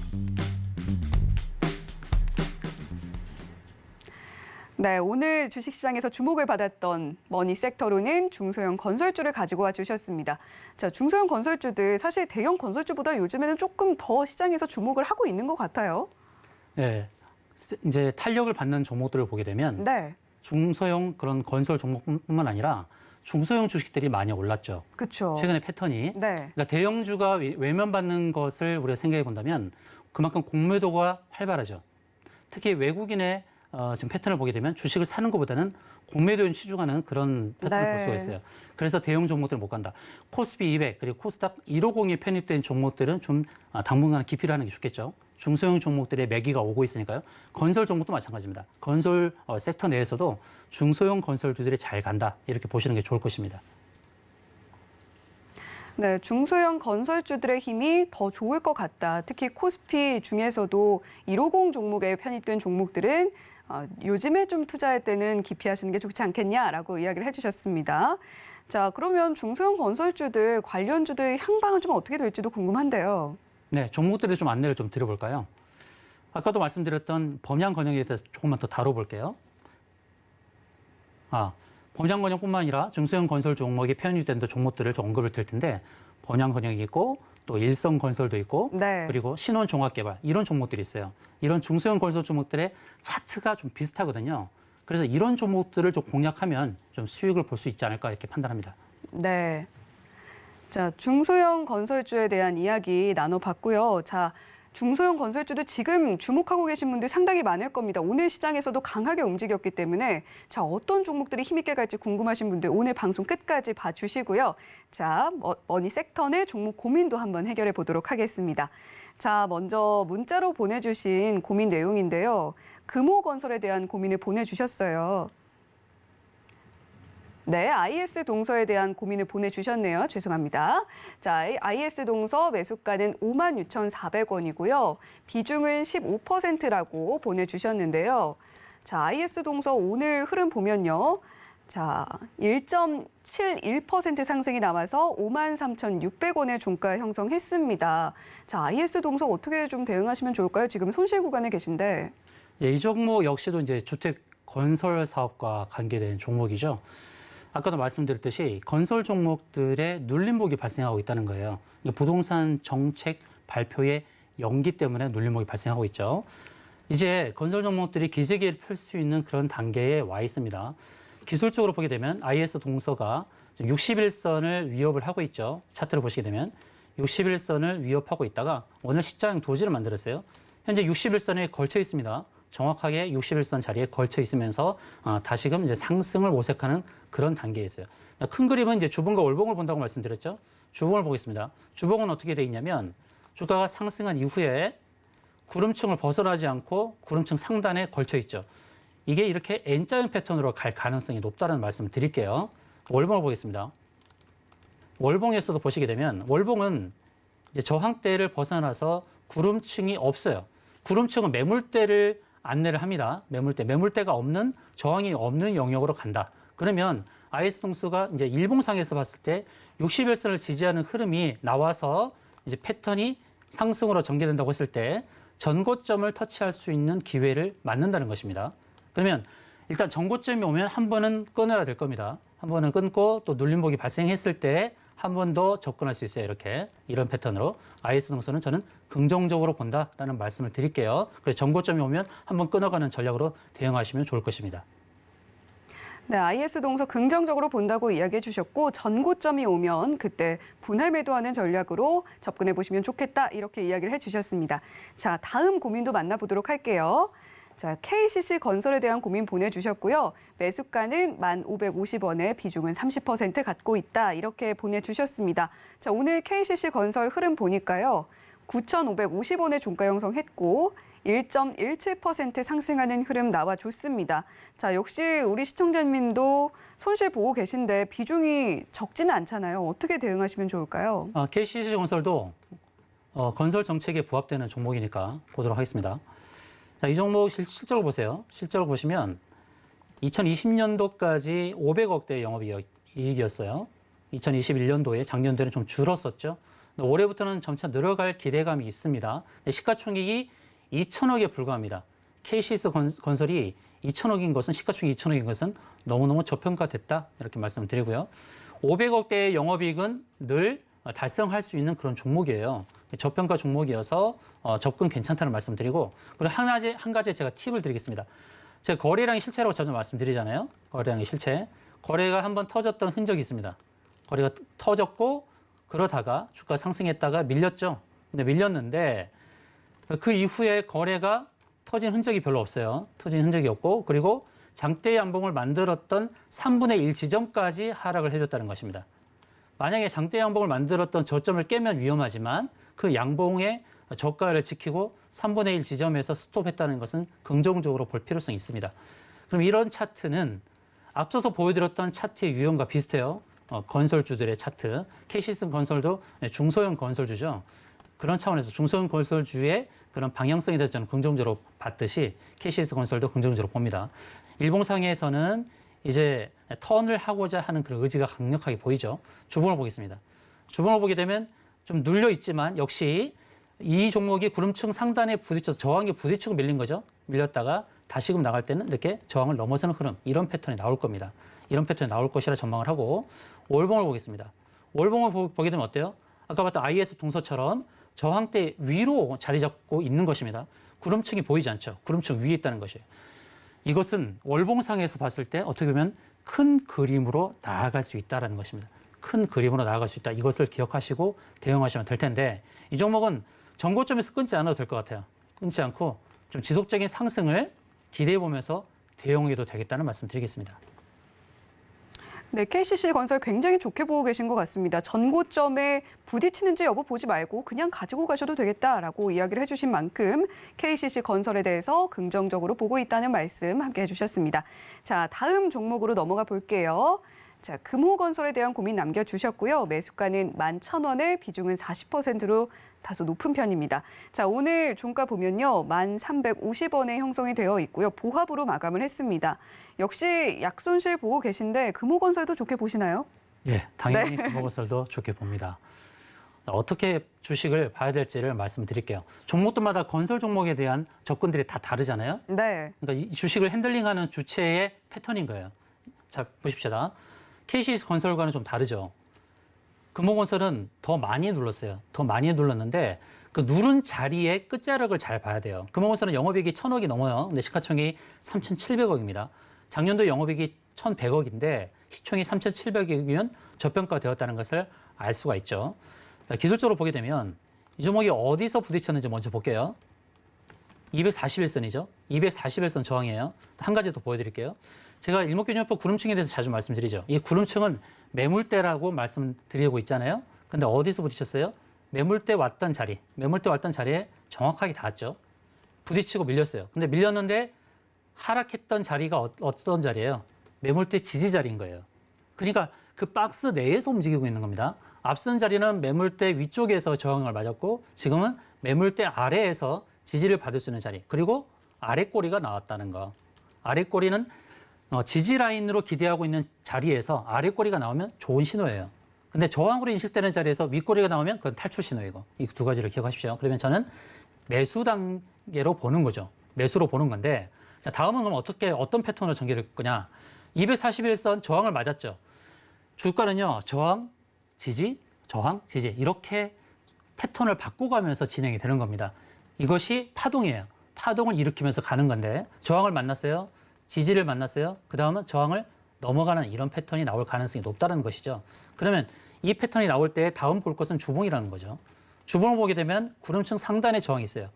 네, 오늘 주식시장에서 주목을 받았던 머니 섹터로는 중소형 건설주를 가지고 와주셨습니다. 자, 중소형 건설주들 사실 대형 건설주보다 요즘에는 조금 더 시장에서 주목을 하고 있는 것 같아요. 네, 이제 탄력을 받는 종목들을 보게 되면 네, 중소형 그런 건설 종목뿐만 아니라 중소형 주식들이 많이 올랐죠. 그렇죠. 최근에 패턴이. 네, 그러니까 대형주가 외면받는 것을 우리가 생각해 본다면 그만큼 공매도가 활발하죠. 특히 외국인의 지금 패턴을 보게 되면 주식을 사는 것보다는 공매도에 치중하는 그런 패턴을 볼 수가 있어요. 그래서 대형 종목들은 못 간다. 코스피 200 그리고 코스닥 150이 편입된 종목들은 좀 당분간 기피를 하는 게 좋겠죠. 중소형 종목들의 매기가 오고 있으니까요. 건설 종목도 마찬가지입니다. 건설 섹터 내에서도 중소형 건설주들이 잘 간다. 이렇게 보시는 게 좋을 것입니다. 네, 중소형 건설주들의 힘이 더 좋을 것 같다. 특히 코스피 중에서도 150 종목에 편입된 종목들은 요즘에 좀 투자할 때는 기피하시는 게 좋지 않겠냐라고 이야기를 해주셨습니다. 자, 그러면 중소형 건설주들, 관련주들 향방은 좀 어떻게 될지도 궁금한데요. 네, 종목들에 좀 안내를 좀 드려볼까요? 아까도 말씀드렸던 범양건영에 대해서 조금만 더 다뤄볼게요. 범양건영뿐만 아니라 중소형 건설 종목이 편입된 종목들을 좀 언급을 드릴 텐데 범양건영이 있고 또 일성건설도 있고 네, 그리고 신원종합개발 이런 종목들이 있어요. 이런 중소형 건설 종목들의 차트가 좀 비슷하거든요. 그래서 이런 종목들을 좀 공략하면 좀 수익을 볼 수 있지 않을까 이렇게 판단합니다. 네. 자, 중소형 건설주에 대한 이야기 나눠봤고요. 자, 중소형 건설주도 지금 주목하고 계신 분들 상당히 많을 겁니다. 오늘 시장에서도 강하게 움직였기 때문에 자, 어떤 종목들이 힘있게 갈지 궁금하신 분들 오늘 방송 끝까지 봐주시고요. 자, 머니 섹터 내 종목 고민도 한번 해결해 보도록 하겠습니다. 자, 먼저 문자로 보내주신 고민 내용인데요. 금호건설에 대한 고민을 보내주셨어요. 네, IS 동서에 대한 고민을 보내주셨네요. 죄송합니다. 자, IS 동서 매수가는 56,400원이고요. 비중은 15%라고 보내주셨는데요. 자, IS 동서 오늘 흐름 보면요. 자, 1.71% 상승이 나와서 53,600원의 종가 형성했습니다. 자, IS 동서 어떻게 좀 대응하시면 좋을까요? 지금 손실 구간에 계신데. 예, 이 종목 역시도 이제 주택 건설 사업과 관계된 종목이죠. 아까도 말씀드렸듯이 건설 종목들의 눌림목이 발생하고 있다는 거예요. 부동산 정책 발표의 연기 때문에 눌림목이 발생하고 있죠. 이제 건설 종목들이 기재기를 펼 수 있는 그런 단계에 와 있습니다. 기술적으로 보게 되면 IS 동서가 61선을 위협을 하고 있죠. 차트를 보시게 되면 61선을 위협하고 있다가 오늘 십자형 도지를 만들었어요. 현재 61선에 걸쳐 있습니다. 정확하게 61선 자리에 걸쳐 있으면서 다시금 이제 상승을 모색하는 그런 단계에 있어요. 큰 그림은 이제 주봉과 월봉을 본다고 말씀드렸죠. 주봉을 보겠습니다. 주봉은 어떻게 돼 있냐면 주가가 상승한 이후에 구름층을 벗어나지 않고 구름층 상단에 걸쳐 있죠. 이게 이렇게 N자형 패턴으로 갈 가능성이 높다는 말씀을 드릴게요. 월봉을 보겠습니다. 월봉에서도 보시게 되면 월봉은 이제 저항대를 벗어나서 구름층이 없어요. 구름층은 매물대를 안내를 합니다. 매물대가 없는 저항이 없는 영역으로 간다. 그러면 IS 동서가 이제 일봉상에서 봤을 때 61선을 지지하는 흐름이 나와서 이제 패턴이 상승으로 전개된다고 했을 때 전고점을 터치할 수 있는 기회를 맞는다는 것입니다. 그러면 일단 전고점이 오면 한 번은 끊어야 될 겁니다. 한 번은 끊고 또 눌림목이 발생했을 때 한 번 더 접근할 수 있어요. 이런 패턴으로 IS 동서는 저는 긍정적으로 본다라는 말씀을 드릴게요. 그래서 전고점이 오면 한번 끊어가는 전략으로 대응하시면 좋을 것입니다. 네, IS 동서 긍정적으로 본다고 이야기해 주셨고 전고점이 오면 그때 분할 매도하는 전략으로 접근해 보시면 좋겠다 이렇게 이야기를 해 주셨습니다. 자, 다음 고민도 만나보도록 할게요. 자, KCC 건설에 대한 고민 보내주셨고요. 매수가는 1,550원에 비중은 30% 갖고 있다. 이렇게 보내주셨습니다. 자, 오늘 KCC 건설 흐름 보니까요. 9,550원의 종가 형성했고 1.17% 상승하는 흐름 나와줬습니다. 자, 역시 우리 시청자님도 손실 보고 계신데 비중이 적지는 않잖아요. 어떻게 대응하시면 좋을까요? KCC 건설도 건설 정책에 부합되는 종목이니까 보도록 하겠습니다. 자, 이 종목 실적을 보세요. 실적을 보시면 2020년도까지 500억대 영업이익이었어요. 2021년도에 작년도에는 좀 줄었었죠. 올해부터는 점차 늘어갈 기대감이 있습니다. 시가총액이 2천억에 불과합니다. KCS 건설이 2천억인 것은 시가총액이 2천억인 것은 너무너무 저평가됐다 이렇게 말씀드리고요. 500억대의 영업이익은 늘 달성할 수 있는 그런 종목이에요. 저평가 종목이어서 접근 괜찮다는 말씀드리고 그리고 한 가지 제가 팁을 드리겠습니다. 제가 거래량이 실체라고 자주 말씀드리잖아요. 거래량이 실체. 거래가 한번 터졌던 흔적이 있습니다. 거래가 터졌고 그러다가 주가 상승했다가 밀렸죠. 근데 밀렸는데 그 이후에 거래가 터진 흔적이 별로 없어요. 터진 흔적이 없고 그리고 장대 양봉을 만들었던 3분의 1 지점까지 하락을 해줬다는 것입니다. 만약에 장대 양봉을 만들었던 저점을 깨면 위험하지만 그 양봉의 저가를 지키고 3분의 1 지점에서 스톱했다는 것은 긍정적으로 볼 필요성이 있습니다. 그럼 이런 차트는 앞서서 보여드렸던 차트의 유형과 비슷해요. 건설주들의 차트. KCS 건설도 중소형 건설주죠. 그런 차원에서 중소형 건설주의 그런 방향성에 대해서 저는 긍정적으로 봤듯이 KCS 건설도 긍정적으로 봅니다. 일봉상에서는 이제 턴을 하고자 하는 그런 의지가 강력하게 보이죠. 주봉을 보겠습니다. 주봉을 보게 되면 좀 눌려 있지만 역시 이 종목이 구름층 상단에 부딪혀서 저항에 부딪히고 밀린 거죠. 밀렸다가 다시금 나갈 때는 이렇게 저항을 넘어서는 흐름, 이런 패턴이 나올 겁니다. 이런 패턴이 나올 것이라 전망을 하고 월봉을 보겠습니다. 월봉을 보게 되면 어때요? 아까 봤던 IS 동서처럼 저항대 위로 자리 잡고 있는 것입니다. 구름층이 보이지 않죠. 구름층 위에 있다는 것이에요. 이것은 월봉상에서 봤을 때 어떻게 보면 큰 그림으로 나아갈 수 있다는 것입니다. 큰 그림으로 나아갈 수 있다. 이것을 기억하시고 대응하시면 될 텐데 이 종목은 정고점에서 끊지 않아도 될 것 같아요. 끊지 않고 좀 지속적인 상승을 기대해 보면서 대응해도 되겠다는 말씀 드리겠습니다. 네, KCC 건설 굉장히 좋게 보고 계신 것 같습니다. 전고점에 부딪히는지 여부 보지 말고 그냥 가지고 가셔도 되겠다라고 이야기를 해주신 만큼 KCC 건설에 대해서 긍정적으로 보고 있다는 말씀 함께 해주셨습니다. 자, 다음 종목으로 넘어가 볼게요. 자, 금호건설에 대한 고민 남겨주셨고요. 매수가는 11,000원에 비중은 40%로 다소 높은 편입니다. 자, 오늘 종가 보면요. 1,350원에 형성이 되어 있고요. 보합으로 마감을 했습니다. 역시 약손실 보고 계신데 금호건설도 좋게 보시나요? 예, 당연히 금호건설도 좋게 봅니다. 어떻게 주식을 봐야 될지를 말씀드릴게요. 종목들마다 건설 종목에 대한 접근들이 다 다르잖아요. 네. 그러니까 이 주식을 핸들링하는 주체의 패턴인 거예요. 자, 보십시오. KCC 건설과는 좀 다르죠. 금호건설은 더 많이 눌렀어요. 더 많이 눌렀는데 그 누른 자리의 끝자락을 잘 봐야 돼요. 금호건설은 영업이익이 1,000억이 넘어요. 근데 시가총이 3,700억입니다. 작년도 영업이익이 1,100억인데 시총이 3,700억이면 저평가되었다는 것을 알 수가 있죠. 기술적으로 보게 되면 이 종목이 어디서 부딪혔는지 먼저 볼게요. 241선이죠. 241선 저항이에요. 한 가지 더 보여드릴게요. 제가 일목균형법 구름층에 대해서 자주 말씀드리죠. 이 구름층은 매물대라고 말씀드리고 있잖아요. 근데 어디서 부딪혔어요? 매물대 왔던 자리에 정확하게 닿았죠. 부딪히고 밀렸어요. 근데 밀렸는데 하락했던 자리가 어떤 자리예요? 매물대 지지 자리인 거예요. 그러니까 그 박스 내에서 움직이고 있는 겁니다. 앞선 자리는 매물대 위쪽에서 저항을 맞았고 지금은 매물대 아래에서 지지를 받을 수 있는 자리. 그리고 아래 꼬리가 나왔다는 거. 아래 꼬리는 지지 라인으로 기대하고 있는 자리에서 아래 꼬리가 나오면 좋은 신호예요. 근데 저항으로 인식되는 자리에서 윗꼬리가 나오면 그건 탈출 신호이고 이 두 가지를 기억하십시오. 그러면 저는 매수 단계로 보는 거죠. 매수로 보는 건데 자, 다음은 그럼 어떤 패턴으로 전개될 거냐. 241선 저항을 맞았죠. 주가는요. 저항, 지지, 저항, 지지 이렇게 패턴을 바꿔가면서 진행이 되는 겁니다. 이것이 파동이에요. 파동을 일으키면서 가는 건데 저항을 만났어요. 지지를 만났어요. 그 다음은 저항을 넘어가는 이런 패턴이 나올 가능성이 높다는 것이죠. 그러면 이 패턴이 나올 때 다음 볼 것은 주봉이라는 거죠. 주봉을 보게 되면 구름층 상단에 저항이 있어요.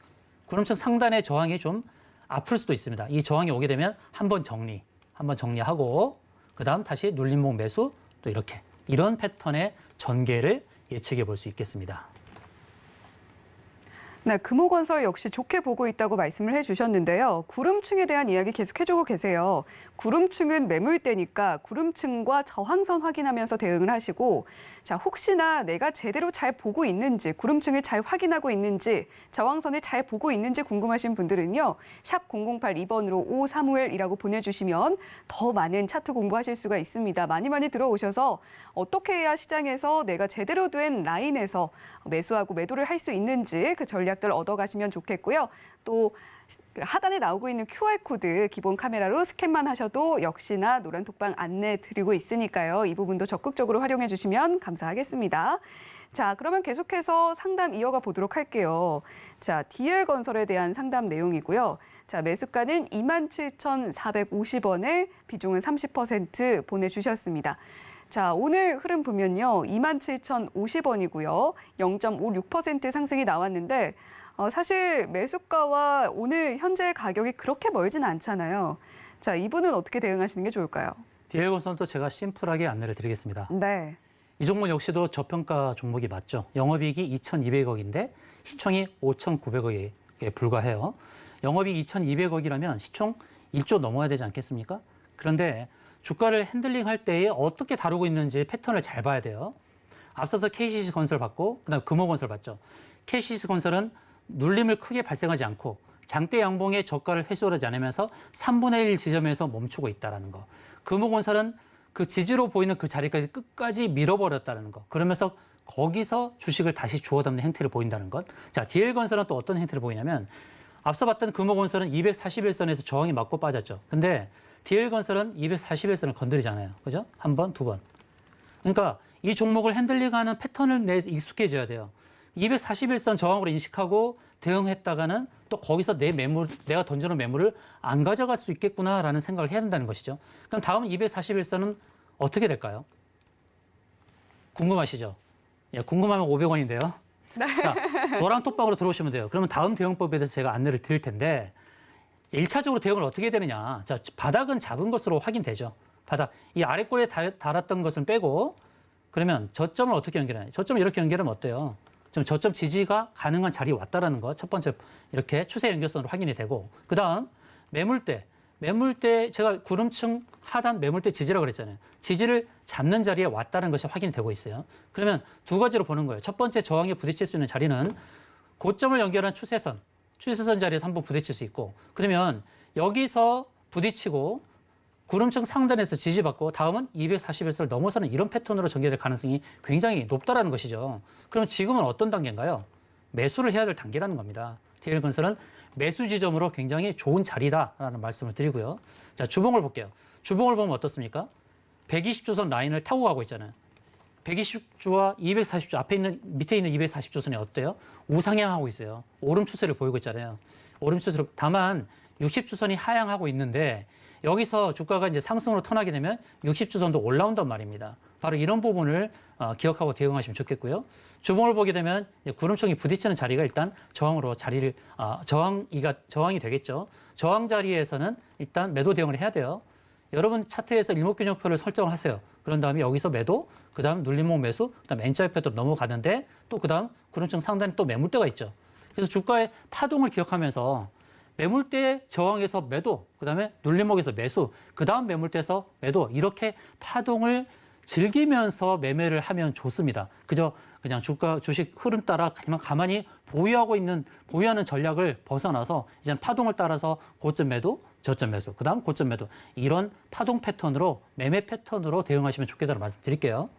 구름층 상단의 저항이 좀 아플 수도 있습니다. 이 저항이 오게 되면 한번 정리하고 그 다음 다시 눌림목 매수 또 이렇게 이런 패턴의 전개를 예측해 볼 수 있겠습니다. 네, 금호건설 역시 좋게 보고 있다고 말씀을 해주셨는데요. 구름층에 대한 이야기 계속 해주고 계세요. 구름층은 매물대니까 구름층과 저항선 확인하면서 대응을 하시고 자, 혹시나 내가 제대로 잘 보고 있는지, 구름층을 잘 확인하고 있는지, 저항선을 잘 보고 있는지 궁금하신 분들은요. 샵 0082번으로 오사무엘이라고 보내주시면 더 많은 차트 공부하실 수가 있습니다. 많이 들어오셔서 어떻게 해야 시장에서 내가 제대로 된 라인에서 매수하고 매도를 할 수 있는지 그 전략들 얻어가시면 좋겠고요. 또 하단에 나오고 있는 QR코드 기본 카메라로 스캔만 하셔도 역시나 노란 톡방 안내 드리고 있으니까요. 이 부분도 적극적으로 활용해 주시면 감사하겠습니다. 자, 그러면 계속해서 상담 이어가 보도록 할게요. 자, DL건설에 대한 상담 내용이고요. 자, 매수가는 27,450원에 비중은 30% 보내주셨습니다. 자, 오늘 흐름 보면요. 27,050원이고요. 0.56% 상승이 나왔는데 사실 매수가와 오늘 현재 가격이 그렇게 멀진 않잖아요. 자, 이분은 어떻게 대응하시는 게 좋을까요? DL건설도 제가 심플하게 안내를 드리겠습니다. 네. 이 종목 역시도 저평가 종목이 맞죠. 영업이익이 2,200억인데 시총이 5,900억에 불과해요. 영업이익 2,200억이라면 시총 1조 넘어야 되지 않겠습니까? 그런데 주가를 핸들링할 때에 어떻게 다루고 있는지 패턴을 잘 봐야 돼요. 앞서서 KCC 건설 봤고 그다음 금호건설 봤죠. KCC 건설은 눌림을 크게 발생하지 않고 장대 양봉의 저가를 회수하지 않으면서 3분의 1 지점에서 멈추고 있다는 거. 금호건설은 그 지지로 보이는 그 자리까지 끝까지 밀어버렸다는 거. 그러면서 거기서 주식을 다시 주워 담는 행태를 보인다는 것. 자, DL건설은 또 어떤 행태를 보이냐면 앞서 봤던 금호건설은 241선에서 저항이 맞고 빠졌죠. 근데 DL건설은 241선을 건드리지 않아요. 그죠? 한 번, 두 번. 그러니까 이 종목을 핸들링하는 패턴을 내서 익숙해져야 돼요. 241선 저항으로 인식하고 대응했다가는 또 거기서 내가 던져놓은 매물을 안 가져갈 수 있겠구나라는 생각을 해야 된다는 것이죠. 그럼 다음 241선은 어떻게 될까요? 궁금하시죠? 예, 궁금하면 500원인데요. 자, 노란 톡방으로 들어오시면 돼요. 그러면 다음 대응법에 대해서 제가 안내를 드릴 텐데 1차적으로 대응을 어떻게 해야 되느냐. 자, 바닥은 잡은 것으로 확인되죠. 바닥. 이 아래 꼬리에 달았던 것을 빼고 그러면 저점을 어떻게 연결하냐. 저점을 이렇게 연결하면 어때요? 좀 저점 지지가 가능한 자리에 왔다라는 거 첫 번째 이렇게 추세 연결선으로 확인이 되고 그다음 매물대 제가 구름층 하단 매물대 지지라고 그랬잖아요. 지지를 잡는 자리에 왔다는 것이 확인이 되고 있어요. 그러면 두 가지로 보는 거예요. 첫 번째 저항에 부딪힐 수 있는 자리는 고점을 연결한 추세선 자리에서 한번 부딪힐 수 있고 그러면 여기서 부딪히고 구름층 상단에서 지지받고 다음은 241선을 넘어서는 이런 패턴으로 전개될 가능성이 굉장히 높다라는 것이죠. 그럼 지금은 어떤 단계인가요? 매수를 해야 될 단계라는 겁니다. DL건설은 매수 지점으로 굉장히 좋은 자리다라는 말씀을 드리고요. 자, 주봉을 볼게요. 주봉을 보면 어떻습니까? 120주선 라인을 타고 가고 있잖아요. 120주와 240주 앞에 있는 밑에 있는 240주선이 어때요? 우상향하고 있어요. 오름 추세를 보이고 있잖아요. 오름 추세로 다만 60주선이 하향하고 있는데 여기서 주가가 이제 상승으로 턴하게 되면 60주선도 올라온단 말입니다. 바로 이런 부분을 기억하고 대응하시면 좋겠고요. 주봉을 보게 되면 이제 구름층이 부딪히는 자리가 일단 저항으로 자리를 저항이 되겠죠. 저항 자리에서는 일단 매도 대응을 해야 돼요. 여러분 차트에서 일목균형표를 설정을 하세요. 그런 다음에 여기서 매도, 그다음 눌림목 매수, 그다음 N자 옆에도 넘어가는데 또 그다음 구름층 상단에 또 매물대가 있죠. 그래서 주가의 파동을 기억하면서 매물대 저항에서 매도, 그다음에 눌림목에서 매수, 그다음 매물대에서 매도 이렇게 파동을 즐기면서 매매를 하면 좋습니다. 그냥 주식 흐름 따라 가만히 보유하는 전략을 벗어나서 이제는 파동을 따라서 고점 매도, 저점 매수, 그다음 고점 매도 이런 파동 패턴으로 매매 패턴으로 대응하시면 좋겠다는 말씀 드릴게요.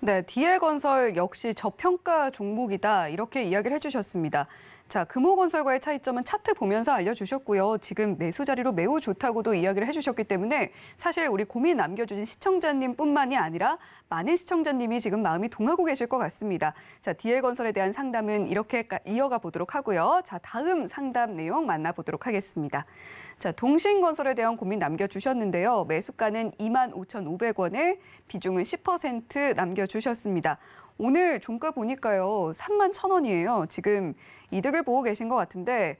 네, DL건설 역시 저평가 종목이다 이렇게 이야기를 해주셨습니다. 자, 금호건설과의 차이점은 차트 보면서 알려주셨고요. 지금 매수 자리로 매우 좋다고도 이야기를 해주셨기 때문에 사실 우리 고민 남겨주신 시청자님뿐만이 아니라 많은 시청자님이 지금 마음이 동하고 계실 것 같습니다. 자, DL건설에 대한 상담은 이렇게 이어가 보도록 하고요. 자, 다음 상담 내용 만나보도록 하겠습니다. 자, 동신건설에 대한 고민 남겨주셨는데요. 매수가는 25,500원에 비중은 10% 남겨주셨습니다. 오늘 종가 보니까요. 31,000원이에요. 지금 이득을 보고 계신 것 같은데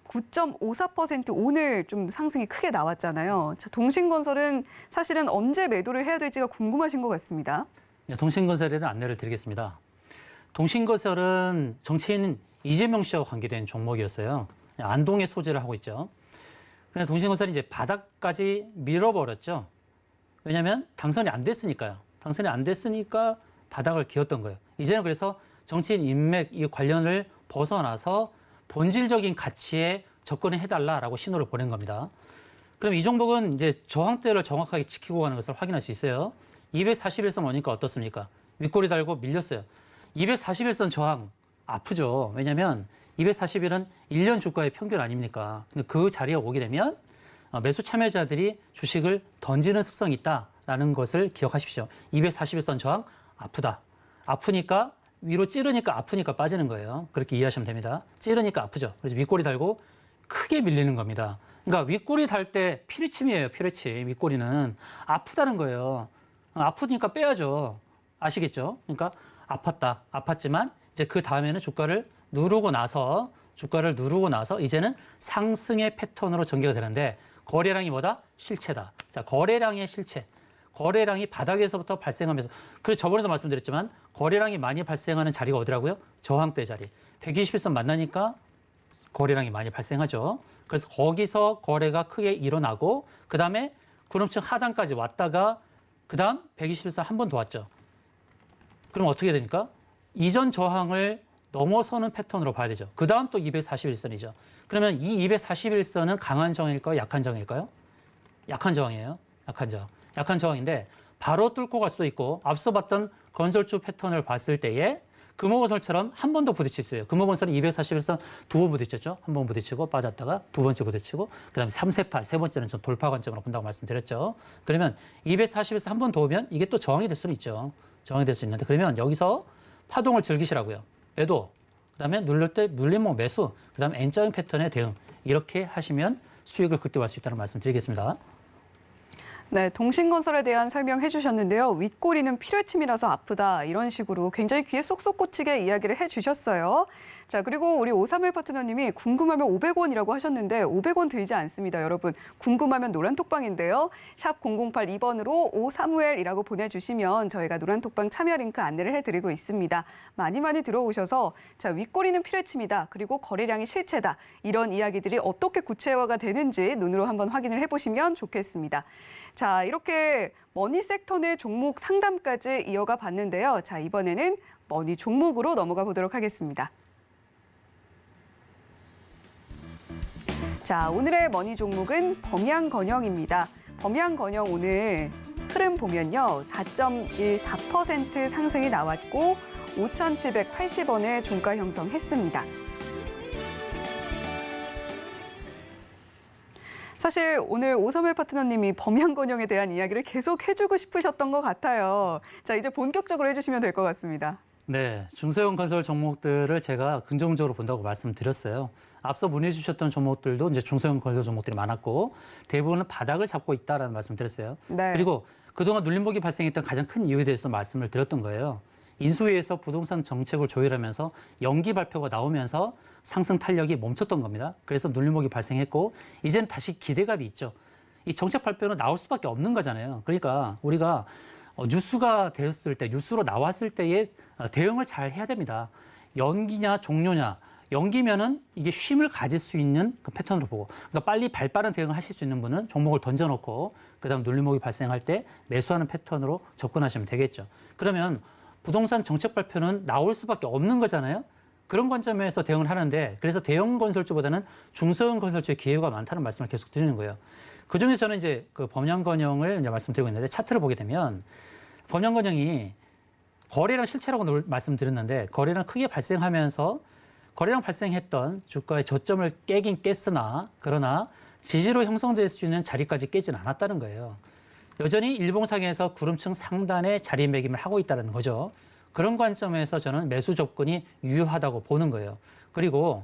9.54% 오늘 좀 상승이 크게 나왔잖아요. 자, 동신건설은 사실은 언제 매도를 해야 될지가 궁금하신 것 같습니다. 네, 동신건설에 대한 안내를 드리겠습니다. 동신건설은 정치인 이재명 씨와 관계된 종목이었어요. 안동에 소재를 하고 있죠. 그런데 동신건설이 이제 바닥까지 밀어버렸죠. 왜냐하면 당선이 안 됐으니까요. 당선이 안 됐으니까 바닥을 기었던 거예요. 이제는 그래서 정치인 인맥 이 관련을 벗어나서 본질적인 가치에 접근을 해달라라고 신호를 보낸 겁니다. 그럼 이 종목은 이제 저항대를 정확하게 지키고 가는 것을 확인할 수 있어요. 241선 오니까 어떻습니까? 윗꼬리 달고 밀렸어요. 241선 저항 아프죠. 왜냐하면 241은 1년 주가의 평균 아닙니까? 근데 그 자리에 오게 되면 매수 참여자들이 주식을 던지는 습성이 있다라는 것을 기억하십시오. 241선 저항 아프다. 아프니까 위로 찌르니까 아프니까 빠지는 거예요. 그렇게 이해하시면 됩니다. 찌르니까 아프죠. 그래서 윗꼬리 달고 크게 밀리는 겁니다. 그러니까 윗꼬리 달 때 피리침이에요. 피리침. 윗꼬리는 아프다는 거예요. 아프니까 빼야죠. 아시겠죠? 그러니까 아팠다. 아팠지만 이제 그 다음에는 주가를 누르고 나서 이제는 상승의 패턴으로 전개가 되는데 거래량이 뭐다? 실체다. 자, 거래량의 실체. 거래량이 바닥에서부터 발생하면서 그래서 저번에도 말씀드렸지만 거래량이 많이 발생하는 자리가 어디라고요? 저항대 자리. 121선 만나니까 거래량이 많이 발생하죠. 그래서 거기서 거래가 크게 일어나고 그다음에 구름층 하단까지 왔다가 그다음 121선 한 번 더 왔죠. 그럼 어떻게 되니까? 이전 저항을 넘어서는 패턴으로 봐야 되죠. 그다음 또 241선이죠. 그러면 이 241선은 강한 저항일까요? 약한 저항일까요? 약한 저항이에요. 약한 저항. 약한 저항인데 바로 뚫고 갈 수도 있고 앞서 봤던 건설주 패턴을 봤을 때에 금호건설처럼 한 번 더 부딪혔어요. 금호건설은 241선 두 번 부딪혔죠. 한 번 부딪히고 빠졌다가 두 번째 부딪히고 그다음에 3세파, 세 번째는 좀 돌파 관점으로 본다고 말씀드렸죠. 그러면 241선 한 번 더 오면 이게 또 저항이 될 수는 있죠. 저항이 될 수 있는데 그러면 여기서 파동을 즐기시라고요. 매도, 그다음에 누를 때 눌림목 매수, 그다음에 N자형 패턴의 대응 이렇게 하시면 수익을 극대화할 수 있다는 말씀 드리겠습니다. 네, 동신건설에 대한 설명해 주셨는데요. 윗꼬리는 필요침이라서 아프다. 이런 식으로 굉장히 귀에 쏙쏙 꽂히게 이야기를 해 주셨어요. 자, 그리고 우리 531 파트너님이 궁금하면 500원이라고 하셨는데 500원 들지 않습니다, 여러분. 궁금하면 노란톡방인데요. 샵 0082번으로 531이라고 보내주시면 저희가 노란톡방 참여 링크 안내를 해드리고 있습니다. 많이 많이 들어오셔서 자, 윗꼬리는 필요침이다. 그리고 거래량이 실체다. 이런 이야기들이 어떻게 구체화가 되는지 눈으로 한번 확인을 해보시면 좋겠습니다. 자, 이렇게 머니 섹터 내 종목 상담까지 이어가 봤는데요. 자, 이번에는 머니 종목으로 넘어가 보도록 하겠습니다. 자, 오늘의 머니 종목은 범양건영입니다. 범양건영 오늘 흐름 보면요. 4.14% 상승이 나왔고 5,780원에 종가 형성했습니다. 사실 오늘 531 파트너님이 범양건영에 대한 이야기를 계속 해주고 싶으셨던 것 같아요. 자, 이제 본격적으로 해주시면 될 것 같습니다. 네, 중소형 건설 종목들을 제가 긍정적으로 본다고 말씀드렸어요. 앞서 문의해 주셨던 종목들도 이제 중소형 건설 종목들이 많았고 대부분은 바닥을 잡고 있다라는 말씀드렸어요. 네. 그리고 그동안 눌림목이 발생했던 가장 큰 이유에 대해서 말씀을 드렸던 거예요. 인수위에서 부동산 정책을 조율하면서 연기 발표가 나오면서 상승 탄력이 멈췄던 겁니다. 그래서 눌림목이 발생했고 이제는 다시 기대감이 있죠. 이 정책 발표는 나올 수밖에 없는 거잖아요. 그러니까 우리가 뉴스가 되었을 때, 뉴스로 나왔을 때에 대응을 잘 해야 됩니다. 연기냐 종료냐. 연기면은 이게 쉼을 가질 수 있는 그 패턴으로 보고, 그러니까 빨리 발빠른 대응을 하실 수 있는 분은 종목을 던져놓고 그다음 눌림목이 발생할 때 매수하는 패턴으로 접근하시면 되겠죠. 그러면 부동산 정책 발표는 나올 수밖에 없는 거잖아요. 그런 관점에서 대응을 하는데, 그래서 대형 건설주보다는 중소형 건설주의 기회가 많다는 말씀을 계속 드리는 거예요. 그중에서 저는 이제 그 범양건영을 이제 말씀드리고 있는데, 차트를 보게 되면 범양건영이 거래량 실체라고 말씀드렸는데, 거래량 크게 발생하면서 거래량 발생했던 주가의 저점을 깨긴 깼으나, 그러나 지지로 형성될 수 있는 자리까지 깨진 않았다는 거예요. 여전히 일봉상에서 구름층 상단에 자리매김을 하고 있다는 거죠. 그런 관점에서 저는 매수 접근이 유효하다고 보는 거예요. 그리고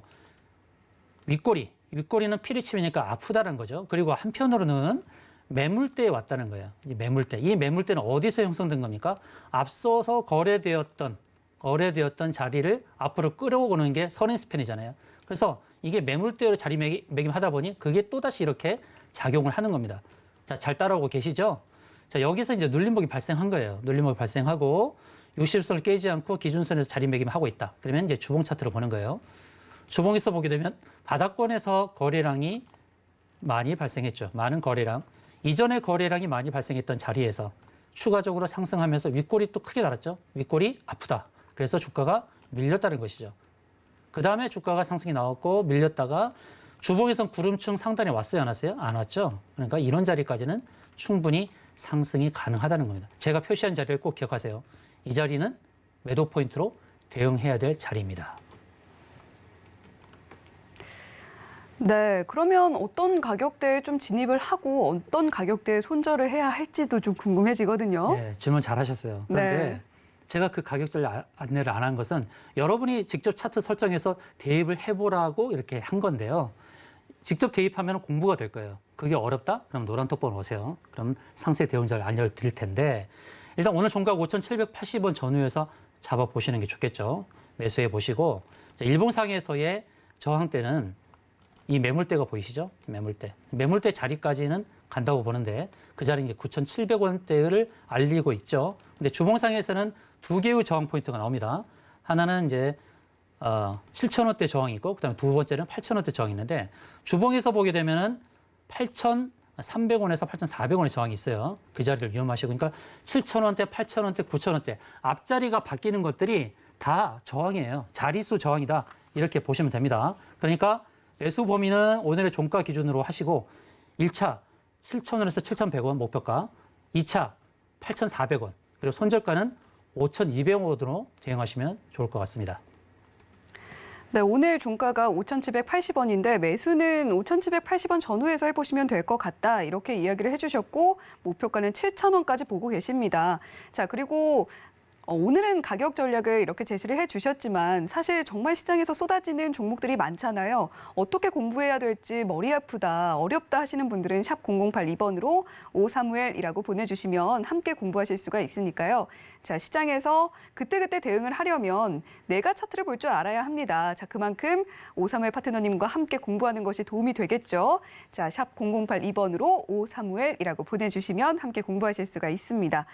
윗꼬리는 피리침이니까 아프다는 거죠. 그리고 한편으로는 매물대에 왔다는 거예요. 이 매물대는 어디서 형성된 겁니까? 앞서서 거래되었던 자리를 앞으로 끌어오는 게 선행스팬이잖아요. 그래서 이게 매물대로 자리매김하다 보니 그게 또다시 이렇게 작용을 하는 겁니다. 자, 잘 따라오고 계시죠? 자, 여기서 이제 눌림목이 발생한 거예요. 눌림목이 발생하고 60선을 깨지 않고 기준선에서 자리매김하고 있다. 그러면 이제 주봉 차트로 보는 거예요. 주봉에서 보게 되면 바닥권에서 거래량이 많이 발생했죠. 많은 거래량. 이전에 거래량이 많이 발생했던 자리에서 추가적으로 상승하면서 윗꼬리 또 크게 달았죠. 윗꼬리 아프다. 그래서 주가가 밀렸다는 것이죠. 그 다음에 주가가 상승이 나왔고 밀렸다가 주봉에선 구름층 상단에 왔어요, 안 왔어요? 안 왔죠. 그러니까 이런 자리까지는 충분히 상승이 가능하다는 겁니다. 제가 표시한 자리를 꼭 기억하세요. 이 자리는 매도 포인트로 대응해야 될 자리입니다. 네, 그러면 어떤 가격대에 좀 진입을 하고 어떤 가격대에 손절을 해야 할지도 좀 궁금해지거든요. 네, 질문 잘 하셨어요. 그런데 네. 제가 그 가격대를 안내를 안 한 것은 여러분이 직접 차트 설정해서 대입을 해보라고 이렇게 한 건데요. 직접 대입하면 공부가 될 거예요. 그게 어렵다? 그럼 노란톡방 오세요. 그럼 상세 대응자를 알려드릴 텐데, 일단 오늘 종가 5,780원 전후에서 잡아보시는 게 좋겠죠. 매수해 보시고, 일봉상에서의 저항대는 이 매물대가 보이시죠? 매물대 자리까지는 간다고 보는데 그 자리는 9,700원대를 알리고 있죠. 근데 주봉상에서는 두 개의 저항 포인트가 나옵니다. 하나는 이제 7,000원대 저항이 있고, 그다음에 두 번째는 8,000원대 저항이 있는데, 주봉에서 보게 되면은 8,300원에서 8,400원의 저항이 있어요. 그 자리를 위험하시고, 그러니까 7,000원대, 8,000원대, 9,000원대 앞자리가 바뀌는 것들이 다 저항이에요. 자릿수 저항이다. 이렇게 보시면 됩니다. 그러니까 매수 범위는 오늘의 종가 기준으로 하시고, 1차 7,000원에서 7,100원 목표가, 2차 8,400원, 그리고 손절가는 5,200원으로 대응하시면 좋을 것 같습니다. 네, 오늘 종가가 5,780원인데 매수는 5,780원 전후에서 해보시면 될 것 같다. 이렇게 이야기를 해주셨고 목표가는 7,000원까지 보고 계십니다. 자, 그리고 오늘은 가격 전략을 이렇게 제시를 해주셨지만 사실 정말 시장에서 쏟아지는 종목들이 많잖아요. 어떻게 공부해야 될지 머리 아프다, 어렵다 하시는 분들은 샵 0082번으로 오사무엘이라고 보내주시면 함께 공부하실 수가 있으니까요. 자, 시장에서 그때그때 대응을 하려면 내가 차트를 볼 줄 알아야 합니다. 자, 그만큼 오사무엘 파트너님과 함께 공부하는 것이 도움이 되겠죠. 자, 샵 0082번으로 오사무엘이라고 보내주시면 함께 공부하실 수가 있습니다.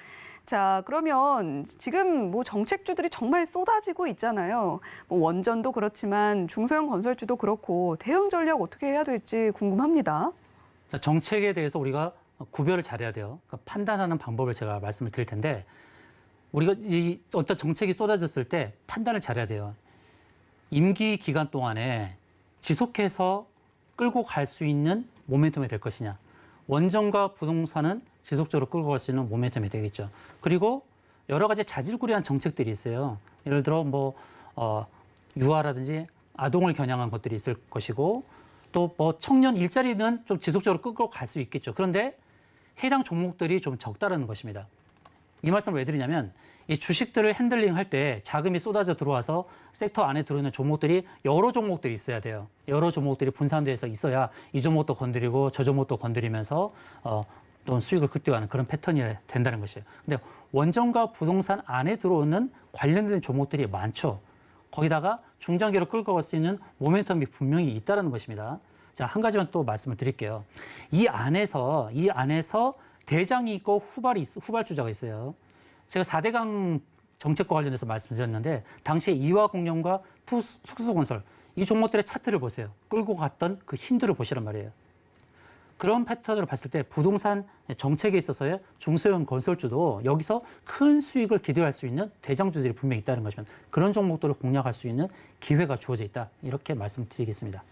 자, 그러면 지금 뭐 정책주들이 정말 쏟아지고 있잖아요. 뭐 원전도 그렇지만 중소형 건설주도 그렇고 대응 전략 어떻게 해야 될지 궁금합니다. 자, 정책에 대해서 우리가 구별을 잘해야 돼요. 그러니까 판단하는 방법을 제가 말씀을 드릴 텐데 우리가 이 어떤 정책이 쏟아졌을 때 판단을 잘해야 돼요. 임기 기간 동안에 지속해서 끌고 갈 수 있는 모멘텀이 될 것이냐. 원전과 부동산은 지속적으로 끌고 갈 수 있는 모멘텀이 되겠죠. 그리고 여러 가지 자질구레한 정책들이 있어요. 예를 들어 유아라든지 아동을 겨냥한 것들이 있을 것이고 또 뭐 청년 일자리는 좀 지속적으로 끌고 갈 수 있겠죠. 그런데 해당 종목들이 좀 적다라는 것입니다. 이 말씀을 왜 드리냐면 이 주식들을 핸들링 할 때 자금이 쏟아져 들어와서 섹터 안에 들어있는 종목들이 여러 종목들이 있어야 돼요. 여러 종목들이 분산돼서 있어야 이 종목도 건드리고 저 종목도 건드리면서 또 수익을 극대화하는 그런 패턴이 된다는 것이에요. 근데 원전과 부동산 안에 들어오는 관련된 종목들이 많죠. 거기다가 중장기로 끌고 갈 수 있는 모멘텀이 분명히 있다는 것입니다. 자, 한 가지만 또 말씀을 드릴게요. 이 안에서 대장이 있고 후발주자가 있어요. 제가 4대강 정책과 관련해서 말씀드렸는데 당시에 이화공영과 숙소건설 이 종목들의 차트를 보세요. 끌고 갔던 그 힘들을 보시란 말이에요. 그런 패턴으로 봤을 때 부동산 정책에 있어서의 중소형 건설주도 여기서 큰 수익을 기대할 수 있는 대장주들이 분명히 있다는 것이면 그런 종목들을 공략할 수 있는 기회가 주어져 있다. 이렇게 말씀드리겠습니다.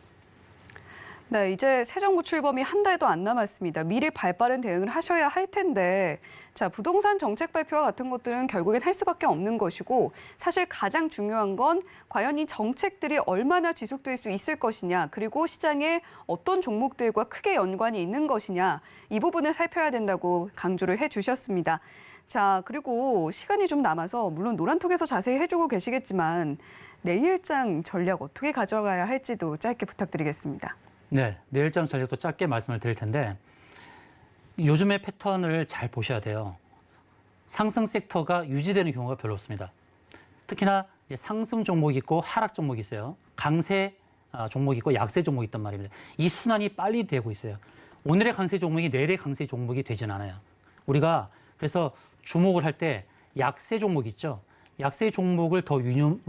네, 이제 새 정부 출범이 한 달도 안 남았습니다. 미리 발빠른 대응을 하셔야 할 텐데, 자, 부동산 정책 발표와 같은 것들은 결국엔 할 수밖에 없는 것이고, 사실 가장 중요한 건 과연 이 정책들이 얼마나 지속될 수 있을 것이냐, 그리고 시장에 어떤 종목들과 크게 연관이 있는 것이냐, 이 부분을 살펴야 된다고 강조를 해주셨습니다. 자, 그리고 시간이 좀 남아서 물론 노란톡에서 자세히 해주고 계시겠지만 내일장 전략 어떻게 가져가야 할지도 짧게 부탁드리겠습니다. 네, 내일장 전략도 짧게 말씀을 드릴 텐데 요즘의 패턴을 잘 보셔야 돼요. 상승 섹터가 유지되는 경우가 별로 없습니다. 특히나 이제 상승 종목이 있고 하락 종목이 있어요. 강세 종목이 있고 약세 종목이 있단 말입니다. 이 순환이 빨리 되고 있어요. 오늘의 강세 종목이 내일의 강세 종목이 되진 않아요. 우리가 그래서 주목을 할 때 약세 종목 있죠. 약세 종목을 더 유념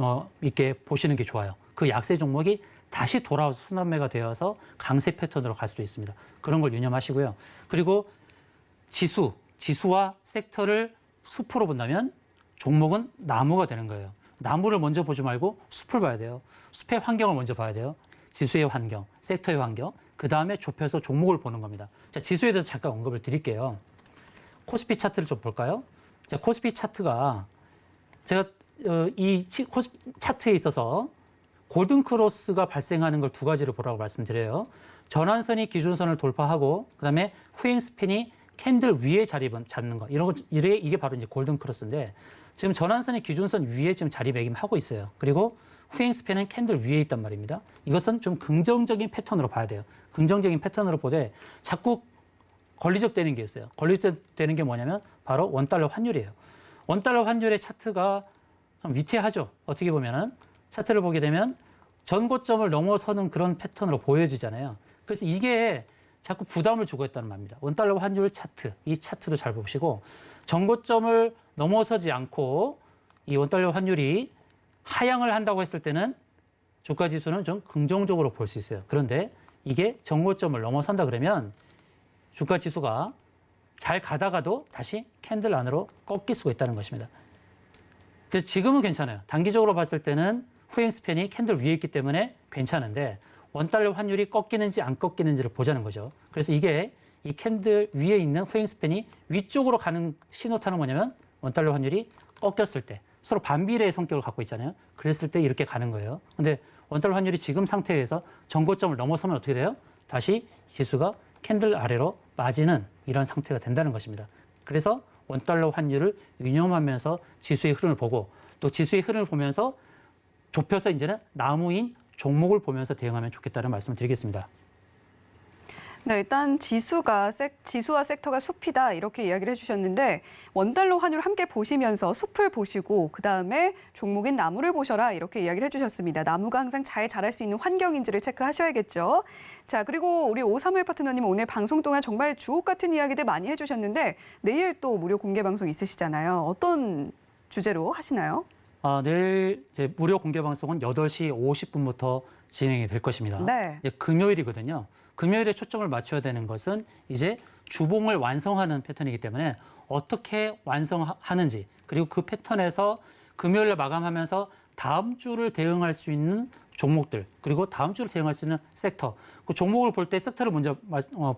있게 보시는 게 좋아요. 그 약세 종목이 다시 돌아와서 순환매가 되어서 강세 패턴으로 갈 수도 있습니다. 그런 걸 유념하시고요. 그리고 지수와 섹터를 숲으로 본다면 종목은 나무가 되는 거예요. 나무를 먼저 보지 말고 숲을 봐야 돼요. 숲의 환경을 먼저 봐야 돼요. 지수의 환경, 섹터의 환경, 그 다음에 좁혀서 종목을 보는 겁니다. 자, 지수에 대해서 잠깐 언급을 드릴게요. 코스피 차트를 좀 볼까요? 자, 코스피 차트가 제가 이 코스피 차트에 있어서 골든 크로스가 발생하는 걸 두 가지로 보라고 말씀드려요. 전환선이 기준선을 돌파하고 그다음에 후행 스팬이 캔들 위에 자리 잡는 거 이게 바로 이제 골든 크로스인데 지금 전환선이 기준선 위에 지금 자리매김하고 있어요. 그리고 후행 스팬은 캔들 위에 있단 말입니다. 이것은 좀 긍정적인 패턴으로 봐야 돼요. 긍정적인 패턴으로 보되 자꾸 권리적되는 게 있어요. 권리적되는 게 뭐냐면 바로 원달러 환율이에요. 원달러 환율의 차트가 좀 위태하죠. 어떻게 보면은 차트를 보게 되면 전고점을 넘어서는 그런 패턴으로 보여지잖아요. 그래서 이게 자꾸 부담을 주고 있다는 말입니다. 원달러 환율 차트, 이 차트도 잘 보시고 전고점을 넘어서지 않고 이 원달러 환율이 하향을 한다고 했을 때는 주가 지수는 좀 긍정적으로 볼 수 있어요. 그런데 이게 전고점을 넘어선다 그러면 주가 지수가 잘 가다가도 다시 캔들 안으로 꺾일 수가 있다는 것입니다. 그래서 지금은 괜찮아요. 단기적으로 봤을 때는 후행 스팬이 캔들 위에 있기 때문에 괜찮은데 원달러 환율이 꺾이는지 안 꺾이는지를 보자는 거죠. 그래서 이게 이 캔들 위에 있는 후행 스팬이 위쪽으로 가는 신호탄은 뭐냐면 원달러 환율이 꺾였을 때 서로 반비례의 성격을 갖고 있잖아요. 그랬을 때 이렇게 가는 거예요. 근데 원달러 환율이 지금 상태에서 전고점을 넘어서면 어떻게 돼요? 다시 지수가 캔들 아래로 빠지는 이런 상태가 된다는 것입니다. 그래서 원달러 환율을 유념하면서 지수의 흐름을 보고 또 지수의 흐름을 보면서 좁혀서 이제는 나무인 종목을 보면서 대응하면 좋겠다는 말씀을 드리겠습니다. 네, 일단 지수와 섹터가 숲이다 이렇게 이야기를 해주셨는데 원달러 환율 함께 보시면서 숲을 보시고 그다음에 종목인 나무를 보셔라 이렇게 이야기를 해주셨습니다. 나무가 항상 잘 자랄 수 있는 환경인지를 체크하셔야겠죠. 자, 그리고 우리 오사무엘 파트너님 오늘 방송 동안 정말 주옥 같은 이야기들 많이 해주셨는데 내일 또 무료 공개 방송 있으시잖아요. 어떤 주제로 하시나요? 내일 이제 무료 공개 방송은 8시 50분부터 진행이 될 것입니다. 네. 이제 금요일이거든요. 금요일에 초점을 맞춰야 되는 것은 이제 주봉을 완성하는 패턴이기 때문에 어떻게 완성하는지 그리고 그 패턴에서 금요일에 마감하면서 다음 주를 대응할 수 있는 종목들 그리고 다음 주를 대응할 수 있는 섹터 그 종목을 볼 때 섹터를 먼저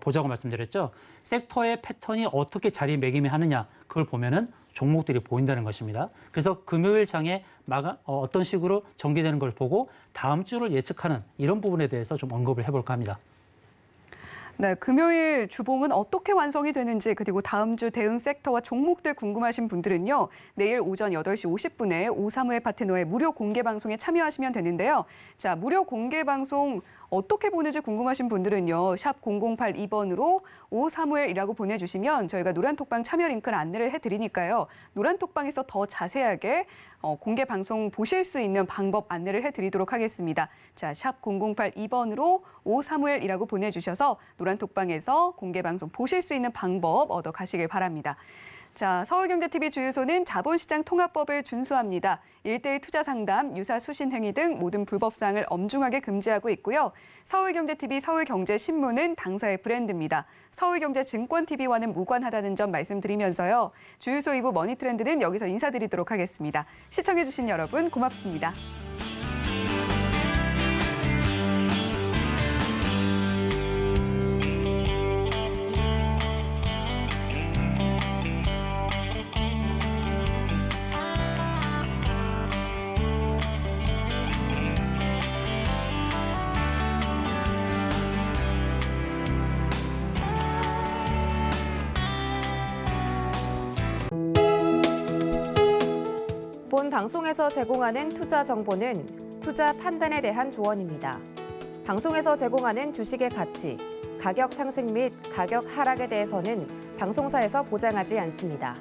보자고 말씀드렸죠. 섹터의 패턴이 어떻게 자리매김하느냐 그걸 보면은 종목들이 보인다는 것입니다. 그래서 금요일 장에 어떤 식으로 전개되는 걸 보고 다음 주를 예측하는 이런 부분에 대해서 좀 언급을 해볼까 합니다. 네, 금요일 주봉은 어떻게 완성이 되는지 그리고 다음 주 대응 섹터와 종목들 궁금하신 분들은요. 내일 오전 8시 50분에 오사무엘 파트너의 무료 공개 방송에 참여하시면 되는데요. 자, 무료 공개 방송 어떻게 보는지 궁금하신 분들은요. 샵 0082번으로 오사무엘이라고 보내주시면 저희가 노란톡방 참여 링크를 안내를 해드리니까요. 노란톡방에서 더 자세하게 공개 방송 보실 수 있는 방법 안내를 해드리도록 하겠습니다. 자, 샵 0082번으로 오사무엘이라고 보내주셔서 노란톡방에서 공개 방송 보실 수 있는 방법 얻어 가시길 바랍니다. 자, 서울경제TV 주유소는 자본시장 통합법을 준수합니다. 1:1 투자 상담, 유사 수신 행위 등 모든 불법사항을 엄중하게 금지하고 있고요. 서울경제TV, 서울경제신문은 당사의 브랜드입니다. 서울경제증권TV와는 무관하다는 점 말씀드리면서요. 주유소 2부 머니트렌드는 여기서 인사드리도록 하겠습니다. 시청해주신 여러분 고맙습니다. 본 방송에서 제공하는 투자 정보는 투자 판단에 대한 조언입니다. 방송에서 제공하는 주식의 가치, 가격 상승 및 가격 하락에 대해서는 방송사에서 보장하지 않습니다.